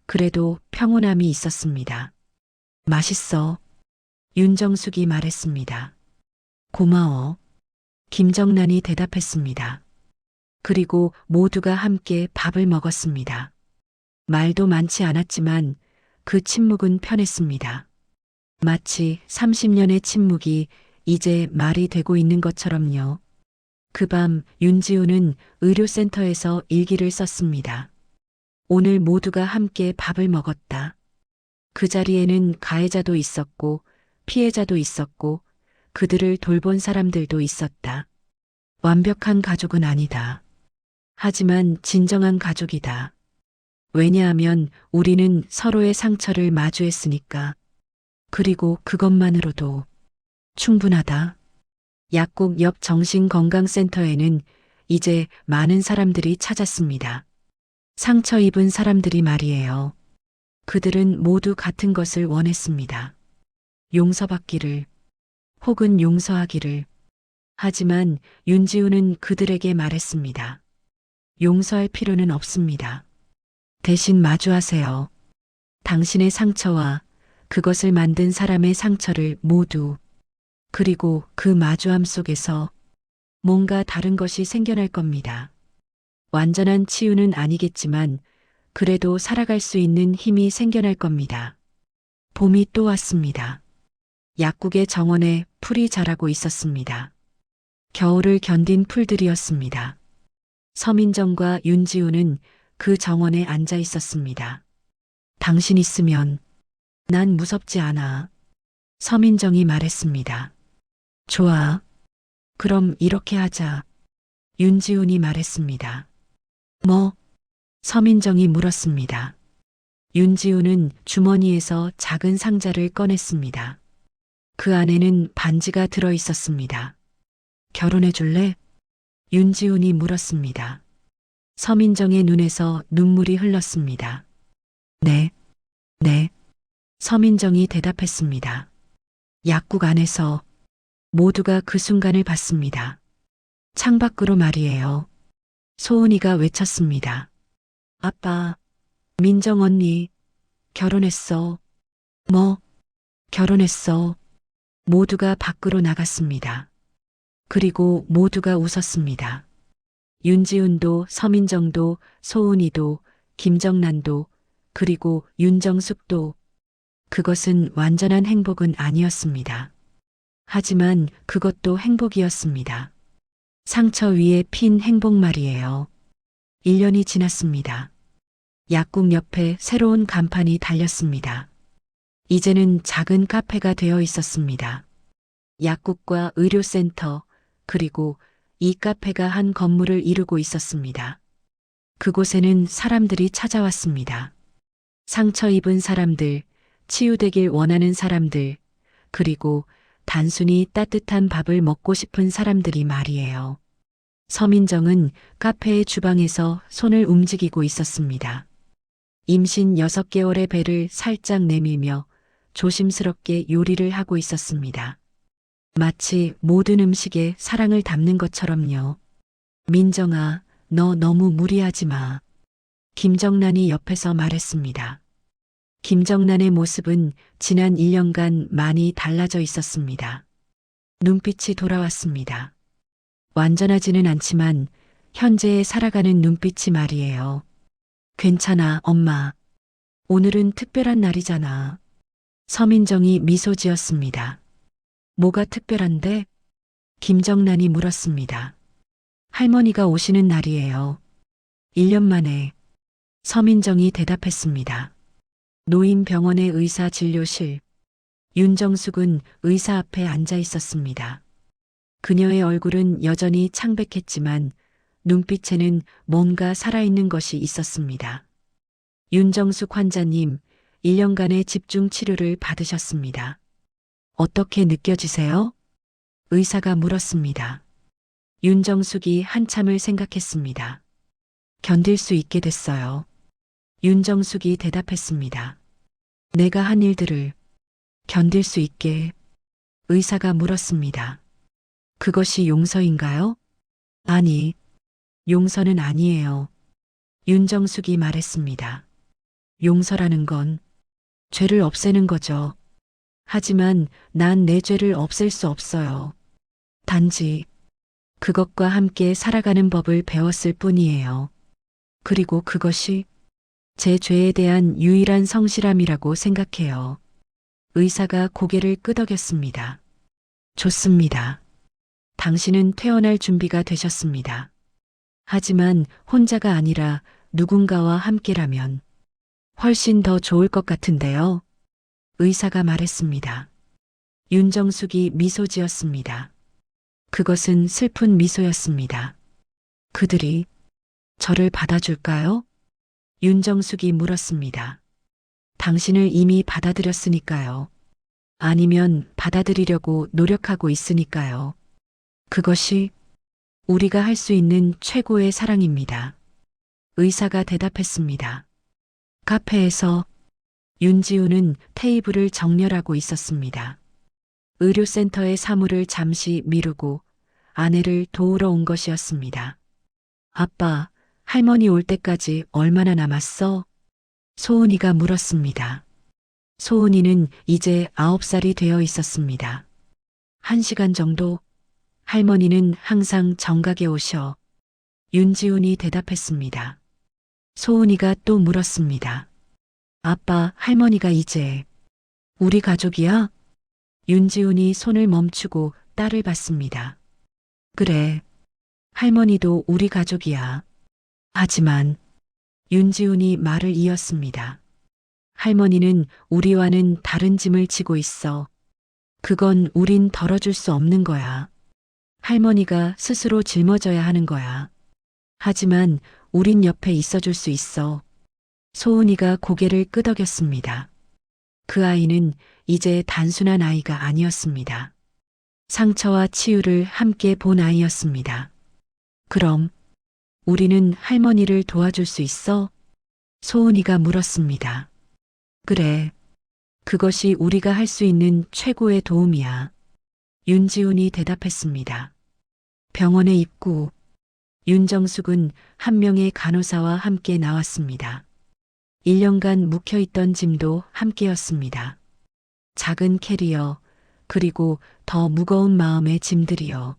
그래도 평온함이 있었습니다. 맛있어. 윤정숙이 말했습니다. 고마워. 김정란이 대답했습니다. 그리고 모두가 함께 밥을 먹었습니다. 말도 많지 않았지만 그 침묵은 편했습니다. 마치 30년의 침묵이 이제 말이 되고 있는 것처럼요. 그 밤 윤지훈은 의료센터에서 일기를 썼습니다. 오늘 모두가 함께 밥을 먹었다. 그 자리에는 가해자도 있었고 피해자도 있었고 그들을 돌본 사람들도 있었다. 완벽한 가족은 아니다. 하지만 진정한 가족이다. 왜냐하면 우리는 서로의 상처를 마주했으니까. 그리고 그것만으로도 충분하다. 약국 옆 정신건강센터에는 이제 많은 사람들이 찾았습니다. 상처 입은 사람들이 말이에요. 그들은 모두 같은 것을 원했습니다. 용서받기를, 혹은 용서하기를. 하지만 윤지우는 그들에게 말했습니다. 용서할 필요는 없습니다. 대신 마주하세요. 당신의 상처와 그것을 만든 사람의 상처를 모두. 그리고 그 마주함 속에서 뭔가 다른 것이 생겨날 겁니다. 완전한 치유는 아니겠지만 그래도 살아갈 수 있는 힘이 생겨날 겁니다. 봄이 또 왔습니다. 약국의 정원에 풀이 자라고 있었습니다. 겨울을 견딘 풀들이었습니다. 서민정과 윤지우는 그 정원에 앉아 있었습니다. 당신 있으면 난 무섭지 않아. 서민정이 말했습니다. 좋아. 그럼 이렇게 하자. 윤지훈이 말했습니다. 뭐? 서민정이 물었습니다. 윤지훈은 주머니에서 작은 상자를 꺼냈습니다. 그 안에는 반지가 들어 있었습니다. 결혼해 줄래? 윤지훈이 물었습니다. 서민정의 눈에서 눈물이 흘렀습니다. 네, 네. 서민정이 대답했습니다. 약국 안에서 모두가 그 순간을 봤습니다. 창밖으로 말이에요. 소은이가 외쳤습니다. 아빠, 민정 언니, 결혼했어. 뭐? 결혼했어. 모두가 밖으로 나갔습니다. 그리고 모두가 웃었습니다. 윤지훈도 서민정도 소은이도 김정란도 그리고 윤정숙도. 그것은 완전한 행복은 아니었습니다. 하지만 그것도 행복이었습니다. 상처 위에 핀 행복 말이에요. 1년이 지났습니다. 약국 옆에 새로운 간판이 달렸습니다. 이제는 작은 카페가 되어 있었습니다. 약국과 의료센터, 그리고 이 카페가 한 건물을 이루고 있었습니다. 그곳에는 사람들이 찾아왔습니다. 상처 입은 사람들, 치유되길 원하는 사람들, 그리고 단순히 따뜻한 밥을 먹고 싶은 사람들이 말이에요. 서민정은 카페의 주방에서 손을 움직이고 있었습니다. 임신 6개월의 배를 살짝 내밀며 조심스럽게 요리를 하고 있었습니다. 마치 모든 음식에 사랑을 담는 것처럼요. 민정아, 너 너무 무리하지 마. 김정란이 옆에서 말했습니다. 김정란의 모습은 지난 1년간 많이 달라져 있었습니다. 눈빛이 돌아왔습니다. 완전하지는 않지만 현재에 살아가는 눈빛이 말이에요. 괜찮아, 엄마. 오늘은 특별한 날이잖아. 서민정이 미소 지었습니다. 뭐가 특별한데? 김정란이 물었습니다. 할머니가 오시는 날이에요. 1년 만에. 서민정이 대답했습니다. 노인병원의 의사 진료실. 윤정숙은 의사 앞에 앉아 있었습니다. 그녀의 얼굴은 여전히 창백했지만 눈빛에는 뭔가 살아있는 것이 있었습니다. 윤정숙 환자님, 1년간의 집중 치료를 받으셨습니다. 어떻게 느껴지세요? 의사가 물었습니다. 윤정숙이 한참을 생각했습니다. 견딜 수 있게 됐어요. 윤정숙이 대답했습니다. 내가 한 일들을 견딜 수 있게. 의사가 물었습니다. 그것이 용서인가요? 아니, 용서는 아니에요. 윤정숙이 말했습니다. 용서라는 건 죄를 없애는 거죠. 하지만 난 내 죄를 없앨 수 없어요. 단지 그것과 함께 살아가는 법을 배웠을 뿐이에요. 그리고 그것이 제 죄에 대한 유일한 성실함이라고 생각해요. 의사가 고개를 끄덕였습니다. 좋습니다. 당신은 퇴원할 준비가 되셨습니다. 하지만 혼자가 아니라 누군가와 함께라면 훨씬 더 좋을 것 같은데요. 의사가 말했습니다. 윤정숙이 미소 지었습니다. 그것은 슬픈 미소였습니다. 그들이 저를 받아줄까요? 윤정숙이 물었습니다. 당신을 이미 받아들였으니까요. 아니면 받아들이려고 노력하고 있으니까요. 그것이 우리가 할 수 있는 최고의 사랑입니다. 의사가 대답했습니다. 카페에서 윤지우는 테이블을 정렬하고 있었습니다. 의료센터의 사무를 잠시 미루고 아내를 도우러 온 것이었습니다. 아빠, 할머니 올 때까지 얼마나 남았어? 소은이가 물었습니다. 소은이는 이제 9살이 되어 있었습니다. 1시간 정도? 할머니는 항상 정각에 오셔. 윤지훈이 대답했습니다. 소은이가 또 물었습니다. 아빠, 할머니가 이제 우리 가족이야? 윤지훈이 손을 멈추고 딸을 봤습니다. 그래, 할머니도 우리 가족이야. 하지만 윤지훈이 말을 이었습니다. 할머니는 우리와는 다른 짐을 지고 있어. 그건 우린 덜어줄 수 없는 거야. 할머니가 스스로 짊어져야 하는 거야. 하지만 우린 옆에 있어줄 수 있어. 소은이가 고개를 끄덕였습니다. 그 아이는 이제 단순한 아이가 아니었습니다. 상처와 치유를 함께 본 아이였습니다. 그럼 우리는 할머니를 도와줄 수 있어? 소은이가 물었습니다. 그래. 그것이 우리가 할 수 있는 최고의 도움이야. 윤지훈이 대답했습니다. 병원의 입구. 윤정숙은 한 명의 간호사와 함께 나왔습니다. 1년간 묵혀있던 짐도 함께였습니다. 작은 캐리어, 그리고 더 무거운 마음의 짐들이요.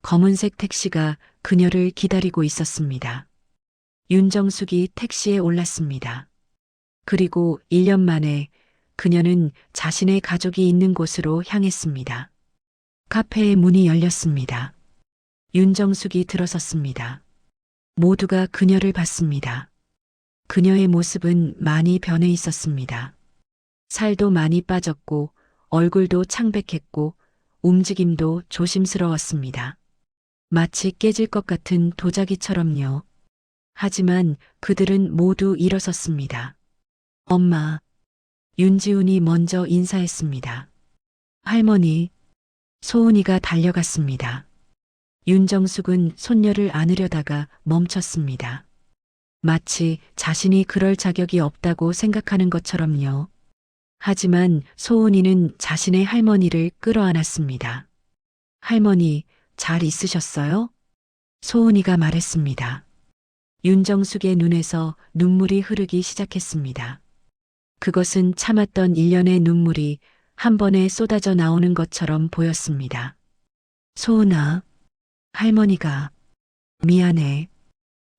검은색 택시가 그녀를 기다리고 있었습니다. 윤정숙이 택시에 올랐습니다. 그리고 1년 만에 그녀는 자신의 가족이 있는 곳으로 향했습니다. 카페의 문이 열렸습니다. 윤정숙이 들어섰습니다. 모두가 그녀를 봤습니다. 그녀의 모습은 많이 변해 있었습니다. 살도 많이 빠졌고 얼굴도 창백했고 움직임도 조심스러웠습니다. 마치 깨질 것 같은 도자기처럼요. 하지만 그들은 모두 일어섰습니다. 엄마. 윤지훈이 먼저 인사했습니다. 할머니. 소은이가 달려갔습니다. 윤정숙은 손녀를 안으려다가 멈췄습니다. 마치 자신이 그럴 자격이 없다고 생각하는 것처럼요. 하지만 소은이는 자신의 할머니를 끌어안았습니다. 할머니, 잘 있으셨어요? 소은이가 말했습니다. 윤정숙의 눈에서 눈물이 흐르기 시작했습니다. 그것은 참았던 1년의 눈물이 한 번에 쏟아져 나오는 것처럼 보였습니다. 소은아, 할머니가 미안해.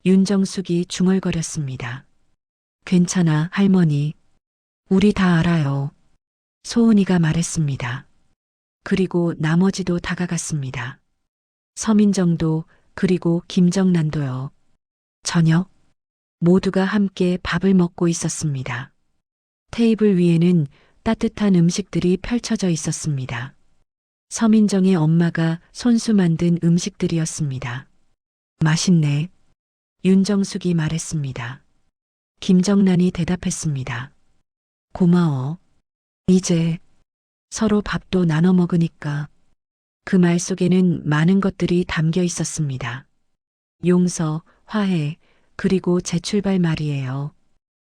윤정숙이 중얼거렸습니다. 괜찮아, 할머니. 우리 다 알아요. 소은이가 말했습니다. 그리고 나머지도 다가갔습니다. 서민정도 그리고 김정란도요. 저녁 모두가 함께 밥을 먹고 있었습니다. 테이블 위에는 따뜻한 음식들이 펼쳐져 있었습니다. 서민정의 엄마가 손수 만든 음식들이었습니다. 맛있네. 윤정숙이 말했습니다. 김정란이 대답했습니다. 고마워. 이제 서로 밥도 나눠 먹으니까. 그 말 속에는 많은 것들이 담겨 있었습니다. 용서, 화해, 그리고 재출발 말이에요.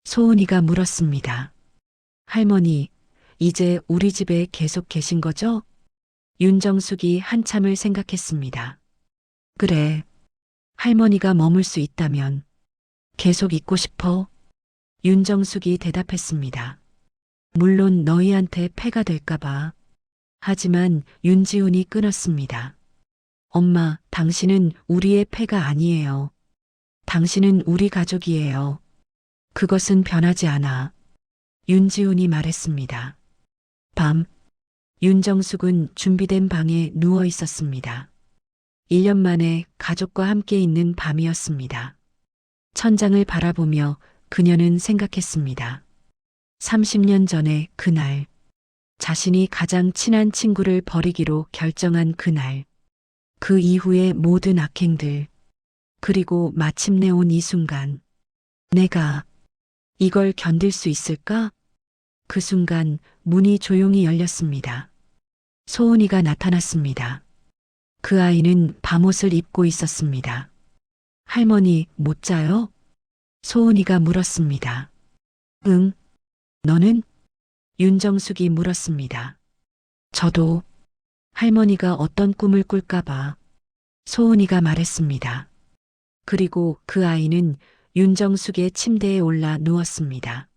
소은이가 물었습니다. 할머니, 이제 우리 집에 계속 계신 거죠? 윤정숙이 한참을 생각했습니다. 그래. 할머니가 머물 수 있다면 계속 있고 싶어? 윤정숙이 대답했습니다. 물론 너희한테 폐가 될까봐. 하지만 윤지훈이 끊었습니다. 엄마, 당신은 우리의 폐가 아니에요. 당신은 우리 가족이에요. 그것은 변하지 않아. 윤지훈이 말했습니다. 밤, 윤정숙은 준비된 방에 누워 있었습니다. 1년 만에 가족과 함께 있는 밤이었습니다. 천장을 바라보며 그녀는 생각했습니다. 30년 전에 그날, 자신이 가장 친한 친구를 버리기로 결정한 그날, 그 이후의 모든 악행들, 그리고 마침내 온 이 순간, 내가 이걸 견딜 수 있을까? 그 순간 문이 조용히 열렸습니다. 소은이가 나타났습니다. 그 아이는 밤옷을 입고 있었습니다. 할머니, 못 자요? 소은이가 물었습니다. 응. 너는? 윤정숙이 물었습니다. 저도. 할머니가 어떤 꿈을 꿀까봐. 소은이가 말했습니다. 그리고 그 아이는 윤정숙의 침대에 올라 누웠습니다.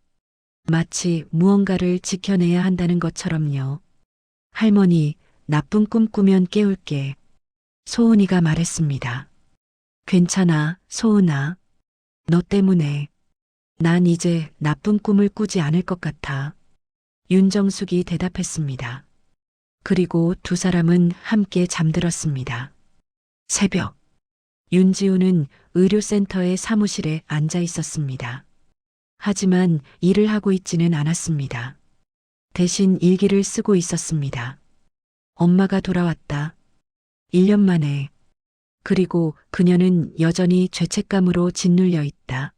마치 무언가를 지켜내야 한다는 것처럼요. 할머니, 나쁜 꿈 꾸면 깨울게. 소은이가 말했습니다. 괜찮아, 소은아. 너 때문에. 난 이제 나쁜 꿈을 꾸지 않을 것 같아. 윤정숙이 대답했습니다. 그리고 두 사람은 함께 잠들었습니다. 새벽. 윤지우는 의료센터의 사무실에 앉아 있었습니다. 하지만 일을 하고 있지는 않았습니다. 대신 일기를 쓰고 있었습니다. 엄마가 돌아왔다. 1년 만에. 그리고 그녀는 여전히 죄책감으로 짓눌려 있다.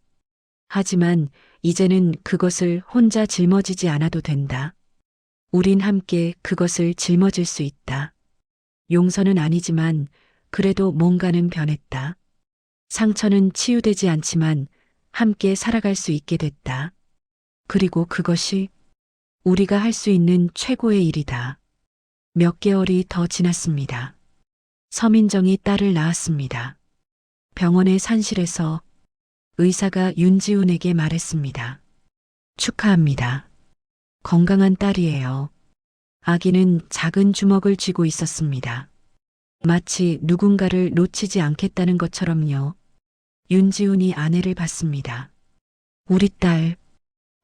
하지만 이제는 그것을 혼자 짊어지지 않아도 된다. 우린 함께 그것을 짊어질 수 있다. 용서는 아니지만 그래도 뭔가는 변했다. 상처는 치유되지 않지만 함께 살아갈 수 있게 됐다. 그리고 그것이 우리가 할 수 있는 최고의 일이다. 몇 개월이 더 지났습니다. 서민정이 딸을 낳았습니다. 병원의 산실에서 의사가 윤지훈에게 말했습니다. 축하합니다. 건강한 딸이에요. 아기는 작은 주먹을 쥐고 있었습니다. 마치 누군가를 놓치지 않겠다는 것처럼요. 윤지훈이 아내를 봤습니다. 우리 딸,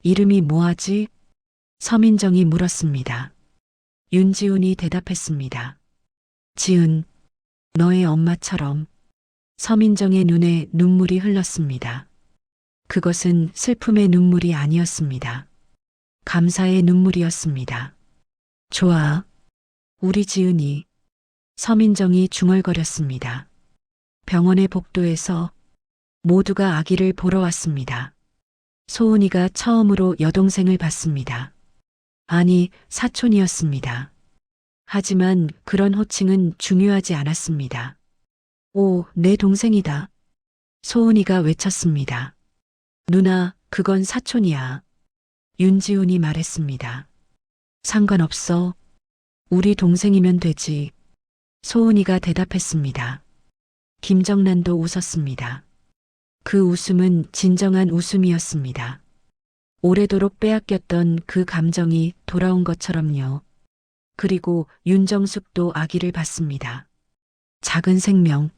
이름이 뭐하지? 서민정이 물었습니다. 윤지훈이 대답했습니다. 지은, 너의 엄마처럼. 서민정의 눈에 눈물이 흘렀습니다. 그것은 슬픔의 눈물이 아니었습니다. 감사의 눈물이었습니다. 좋아. 우리 지은이. 서민정이 중얼거렸습니다. 병원의 복도에서 모두가 아기를 보러 왔습니다. 소은이가 처음으로 여동생을 봤습니다. 아니, 사촌이었습니다. 하지만 그런 호칭은 중요하지 않았습니다. 오, 내 동생이다. 소은이가 외쳤습니다. 누나, 그건 사촌이야. 윤지훈이 말했습니다. 상관없어. 우리 동생이면 되지. 소은이가 대답했습니다. 김정란도 웃었습니다. 그 웃음은 진정한 웃음이었습니다. 오래도록 빼앗겼던 그 감정이 돌아온 것처럼요. 그리고 윤정숙도 아기를 봤습니다. 작은 생명,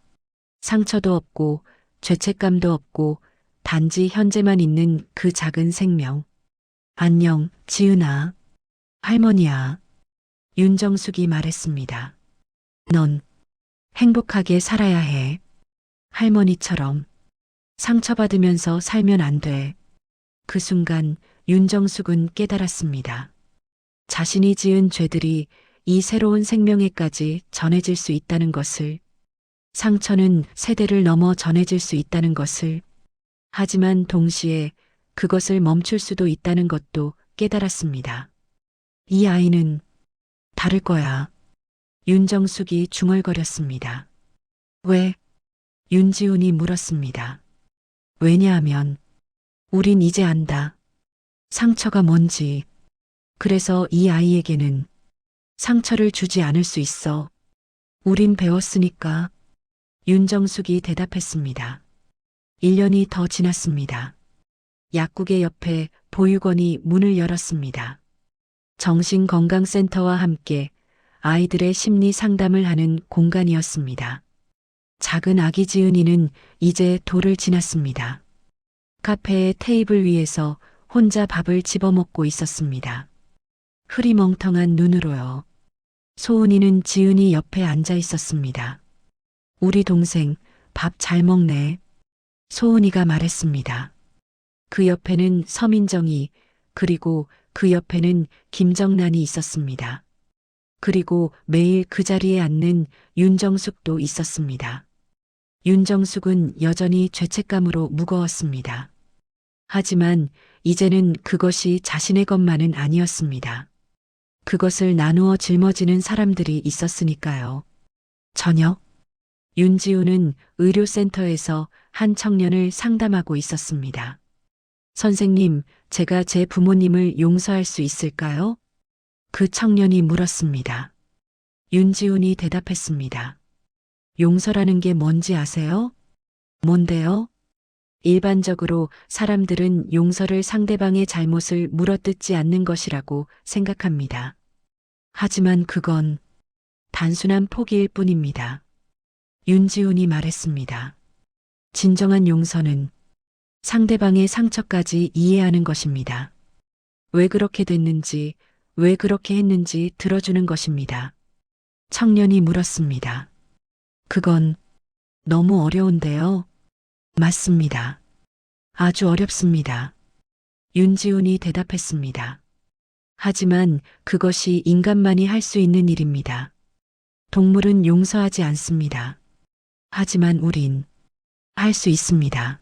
상처도 없고 죄책감도 없고 단지 현재만 있는 그 작은 생명. 안녕, 지은아. 할머니야. 윤정숙이 말했습니다. 넌 행복하게 살아야 해. 할머니처럼. 상처받으면서 살면 안 돼. 그 순간 윤정숙은 깨달았습니다. 자신이 지은 죄들이 이 새로운 생명에까지 전해질 수 있다는 것을, 상처는 세대를 넘어 전해질 수 있다는 것을, 하지만 동시에 그것을 멈출 수도 있다는 것도 깨달았습니다. 이 아이는 다를 거야. 윤정숙이 중얼거렸습니다. 왜? 윤지훈이 물었습니다. 왜냐하면 우린 이제 안다. 상처가 뭔지. 그래서 이 아이에게는 상처를 주지 않을 수 있어. 우린 배웠으니까. 윤정숙이 대답했습니다. 1년이 더 지났습니다. 약국의 옆에 보육원이 문을 열었습니다. 정신건강센터와 함께 아이들의 심리 상담을 하는 공간이었습니다. 작은 아기 지은이는 이제 돌을 지났습니다. 카페의 테이블 위에서 혼자 밥을 집어먹고 있었습니다. 흐리멍텅한 눈으로요. 소은이는 지은이 옆에 앉아 있었습니다. 우리 동생 밥 잘 먹네. 소은이가 말했습니다. 그 옆에는 서민정이 그리고 그 옆에는 김정란이 있었습니다. 그리고 매일 그 자리에 앉는 윤정숙도 있었습니다. 윤정숙은 여전히 죄책감으로 무거웠습니다. 하지만 이제는 그것이 자신의 것만은 아니었습니다. 그것을 나누어 짊어지는 사람들이 있었으니까요. 저녁, 윤지우는 의료센터에서 한 청년을 상담하고 있었습니다. 선생님, 제가 제 부모님을 용서할 수 있을까요? 그 청년이 물었습니다. 윤지훈이 대답했습니다. 용서라는 게 뭔지 아세요? 뭔데요? 일반적으로 사람들은 용서를 상대방의 잘못을 물어뜯지 않는 것이라고 생각합니다. 하지만 그건 단순한 포기일 뿐입니다. 윤지훈이 말했습니다. 진정한 용서는 상대방의 상처까지 이해하는 것입니다. 왜 그렇게 됐는지, 왜 그렇게 했는지 들어주는 것입니다. 청년이 물었습니다. 그건 너무 어려운데요. 맞습니다. 아주 어렵습니다. 윤지훈이 대답했습니다. 하지만 그것이 인간만이 할 수 있는 일입니다. 동물은 용서하지 않습니다. 하지만 우린 할 수 있습니다.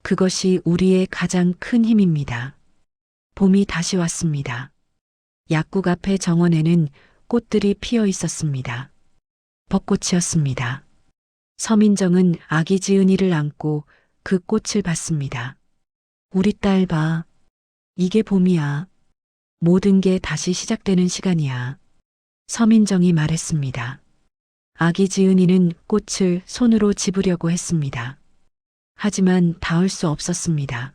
그것이 우리의 가장 큰 힘입니다. 봄이 다시 왔습니다. 약국 앞의 정원에는 꽃들이 피어 있었습니다. 벚꽃이었습니다. 서민정은 아기 지은이를 안고 그 꽃을 봤습니다. 우리 딸 봐. 이게 봄이야. 모든 게 다시 시작되는 시간이야. 서민정이 말했습니다. 아기 지은이는 꽃을 손으로 집으려고 했습니다. 하지만 닿을 수 없었습니다.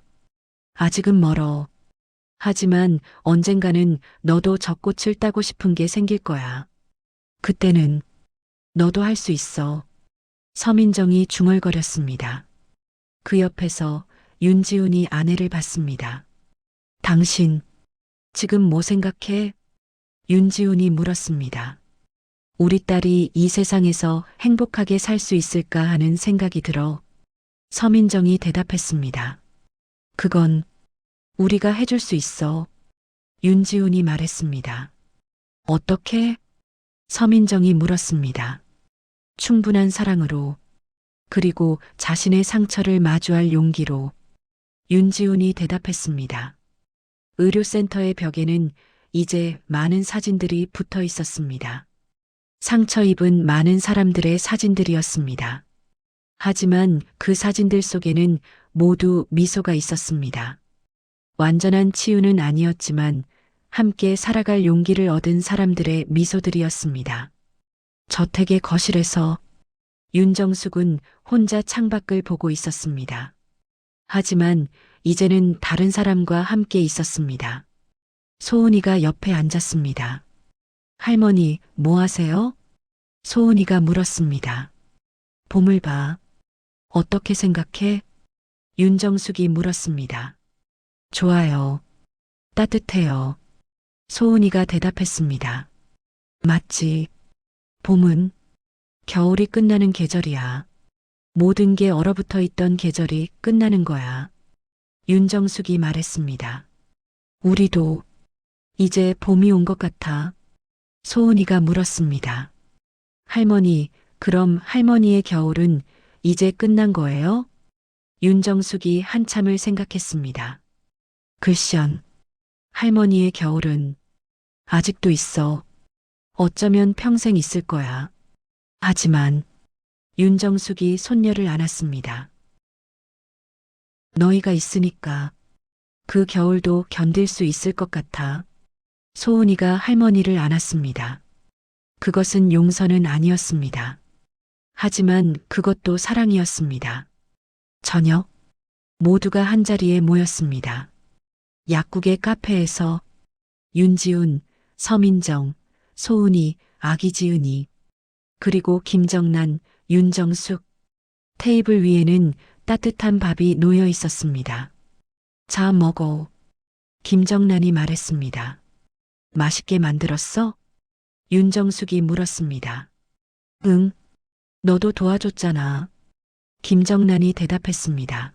아직은 멀어. 하지만 언젠가는 너도 저 꽃을 따고 싶은 게 생길 거야. 그때는 너도 할 수 있어. 서민정이 중얼거렸습니다. 그 옆에서 윤지훈이 아내를 봤습니다. 당신, 지금 뭐 생각해? 윤지훈이 물었습니다. 우리 딸이 이 세상에서 행복하게 살 수 있을까 하는 생각이 들어. 서민정이 대답했습니다. 그건 우리가 해줄 수 있어. 윤지훈이 말했습니다. 어떻게? 서민정이 물었습니다. 충분한 사랑으로, 그리고 자신의 상처를 마주할 용기로. 윤지훈이 대답했습니다. 의료센터의 벽에는 이제 많은 사진들이 붙어 있었습니다. 상처 입은 많은 사람들의 사진들이었습니다. 하지만 그 사진들 속에는 모두 미소가 있었습니다. 완전한 치유는 아니었지만 함께 살아갈 용기를 얻은 사람들의 미소들이었습니다. 저택의 거실에서 윤정숙은 혼자 창밖을 보고 있었습니다. 하지만 이제는 다른 사람과 함께 있었습니다. 소은이가 옆에 앉았습니다. 할머니, 뭐 하세요? 소은이가 물었습니다. 봄을 봐. 어떻게 생각해? 윤정숙이 물었습니다. 좋아요. 따뜻해요. 소은이가 대답했습니다. 맞지. 봄은 겨울이 끝나는 계절이야. 모든 게 얼어붙어 있던 계절이 끝나는 거야. 윤정숙이 말했습니다. 우리도 이제 봄이 온 것 같아. 소은이가 물었습니다. 할머니, 그럼 할머니의 겨울은 이제 끝난 거예요? 윤정숙이 한참을 생각했습니다. 글쎄언, 할머니의 겨울은 아직도 있어. 어쩌면 평생 있을 거야. 하지만 윤정숙이 손녀를 안았습니다. 너희가 있으니까 그 겨울도 견딜 수 있을 것 같아. 소은이가 할머니를 안았습니다. 그것은 용서는 아니었습니다. 하지만 그것도 사랑이었습니다. 저녁, 모두가 한자리에 모였습니다. 약국의 카페에서 윤지훈, 서민정, 소은이, 아기 지은이, 그리고 김정란, 윤정숙, 테이블 위에는 따뜻한 밥이 놓여 있었습니다. 자, 먹어. 김정란이 말했습니다. 맛있게 만들었어? 윤정숙이 물었습니다. 응, 너도 도와줬잖아. 김정란이 대답했습니다.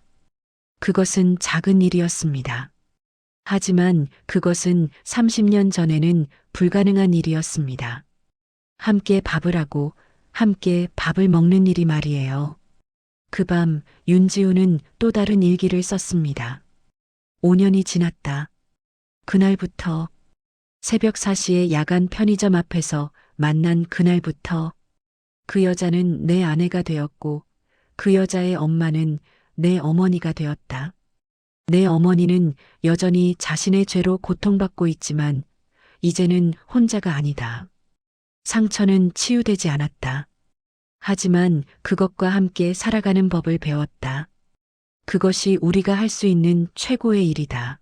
그것은 작은 일이었습니다. 하지만 그것은 30년 전에는 불가능한 일이었습니다. 함께 밥을 하고 함께 밥을 먹는 일이 말이에요. 그 밤 윤지우는 또 다른 일기를 썼습니다. 5년이 지났다. 그날부터 새벽 4시에 야간 편의점 앞에서 만난 그날부터 그 여자는 내 아내가 되었고 그 여자의 엄마는 내 어머니가 되었다. 내 어머니는 여전히 자신의 죄로 고통받고 있지만 이제는 혼자가 아니다. 상처는 치유되지 않았다. 하지만 그것과 함께 살아가는 법을 배웠다. 그것이 우리가 할 수 있는 최고의 일이다.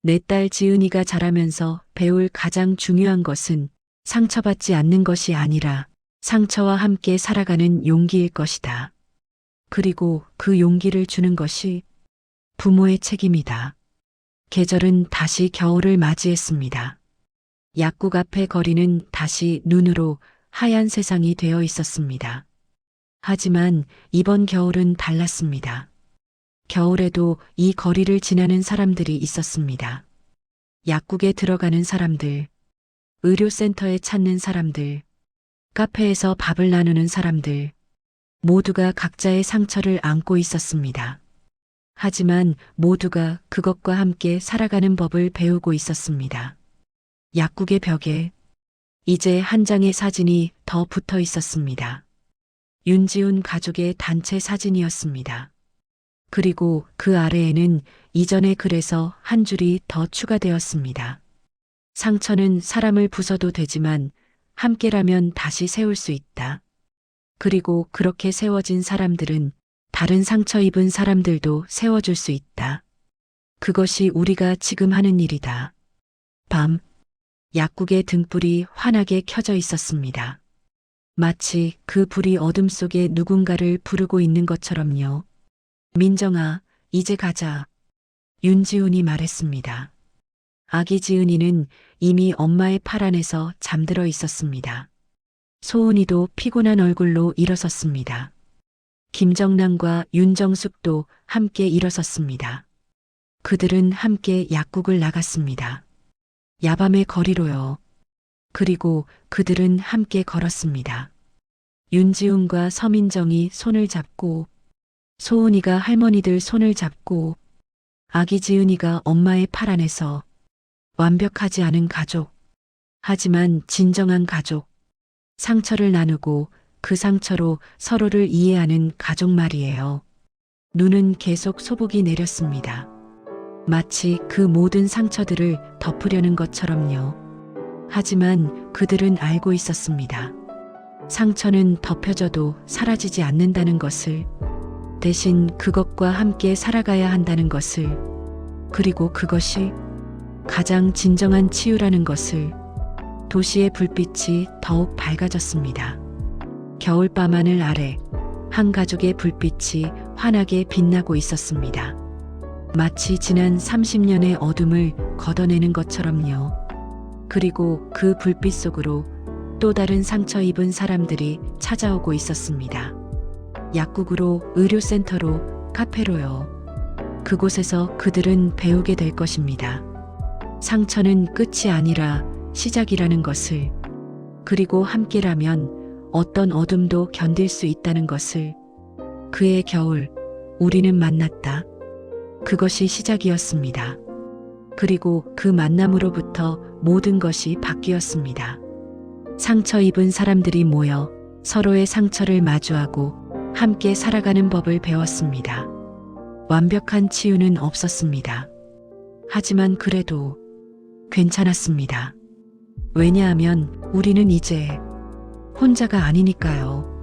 내 딸 지은이가 자라면서 배울 가장 중요한 것은 상처받지 않는 것이 아니라 상처와 함께 살아가는 용기일 것이다. 그리고 그 용기를 주는 것이 부모의 책임이다. 계절은 다시 겨울을 맞이했습니다. 약국 앞의 거리는 다시 눈으로 하얀 세상이 되어 있었습니다. 하지만 이번 겨울은 달랐습니다. 겨울에도 이 거리를 지나는 사람들이 있었습니다. 약국에 들어가는 사람들, 의료센터에 찾는 사람들, 카페에서 밥을 나누는 사람들, 모두가 각자의 상처를 안고 있었습니다. 하지만 모두가 그것과 함께 살아가는 법을 배우고 있었습니다. 약국의 벽에 이제 한 장의 사진이 더 붙어 있었습니다. 윤지훈 가족의 단체 사진이었습니다. 그리고 그 아래에는 이전의 글에서 한 줄이 더 추가되었습니다. 상처는 사람을 부숴도 되지만 함께라면 다시 세울 수 있다. 그리고 그렇게 세워진 사람들은 다른 상처 입은 사람들도 세워줄 수 있다. 그것이 우리가 지금 하는 일이다. 밤, 약국의 등불이 환하게 켜져 있었습니다. 마치 그 불이 어둠 속에 누군가를 부르고 있는 것처럼요. 민정아, 이제 가자. 윤지훈이 말했습니다. 아기 지은이는 이미 엄마의 팔 안에서 잠들어 있었습니다. 소은이도 피곤한 얼굴로 일어섰습니다. 김정남과 윤정숙도 함께 일어섰습니다. 그들은 함께 약국을 나갔습니다. 야밤의 거리로요. 그리고 그들은 함께 걸었습니다. 윤지훈과 서민정이 손을 잡고 소은이가 할머니들 손을 잡고 아기 지은이가 엄마의 팔 안에서 완벽하지 않은 가족, 하지만 진정한 가족, 상처를 나누고 그 상처로 서로를 이해하는 가족 말이에요. 눈은 계속 소복이 내렸습니다. 마치 그 모든 상처들을 덮으려는 것처럼요. 하지만 그들은 알고 있었습니다. 상처는 덮여져도 사라지지 않는다는 것을, 대신 그것과 함께 살아가야 한다는 것을, 그리고 그것이 가장 진정한 치유라는 것을. 도시의 불빛이 더욱 밝아졌습니다. 겨울밤 하늘 아래 한 가족의 불빛이 환하게 빛나고 있었습니다. 마치 지난 30년의 어둠을 걷어내는 것처럼요. 그리고 그 불빛 속으로 또 다른 상처 입은 사람들이 찾아오고 있었습니다. 약국으로, 의료센터로, 카페로요. 그곳에서 그들은 배우게 될 것입니다. 상처는 끝이 아니라 시작이라는 것을, 그리고 함께라면 어떤 어둠도 견딜 수 있다는 것을. 그의 겨울, 우리는 만났다. 그것이 시작이었습니다. 그리고 그 만남으로부터 모든 것이 바뀌었습니다. 상처 입은 사람들이 모여 서로의 상처를 마주하고 함께 살아가는 법을 배웠습니다. 완벽한 치유는 없었습니다. 하지만 그래도 괜찮았습니다. 왜냐하면 우리는 이제 혼자가 아니니까요.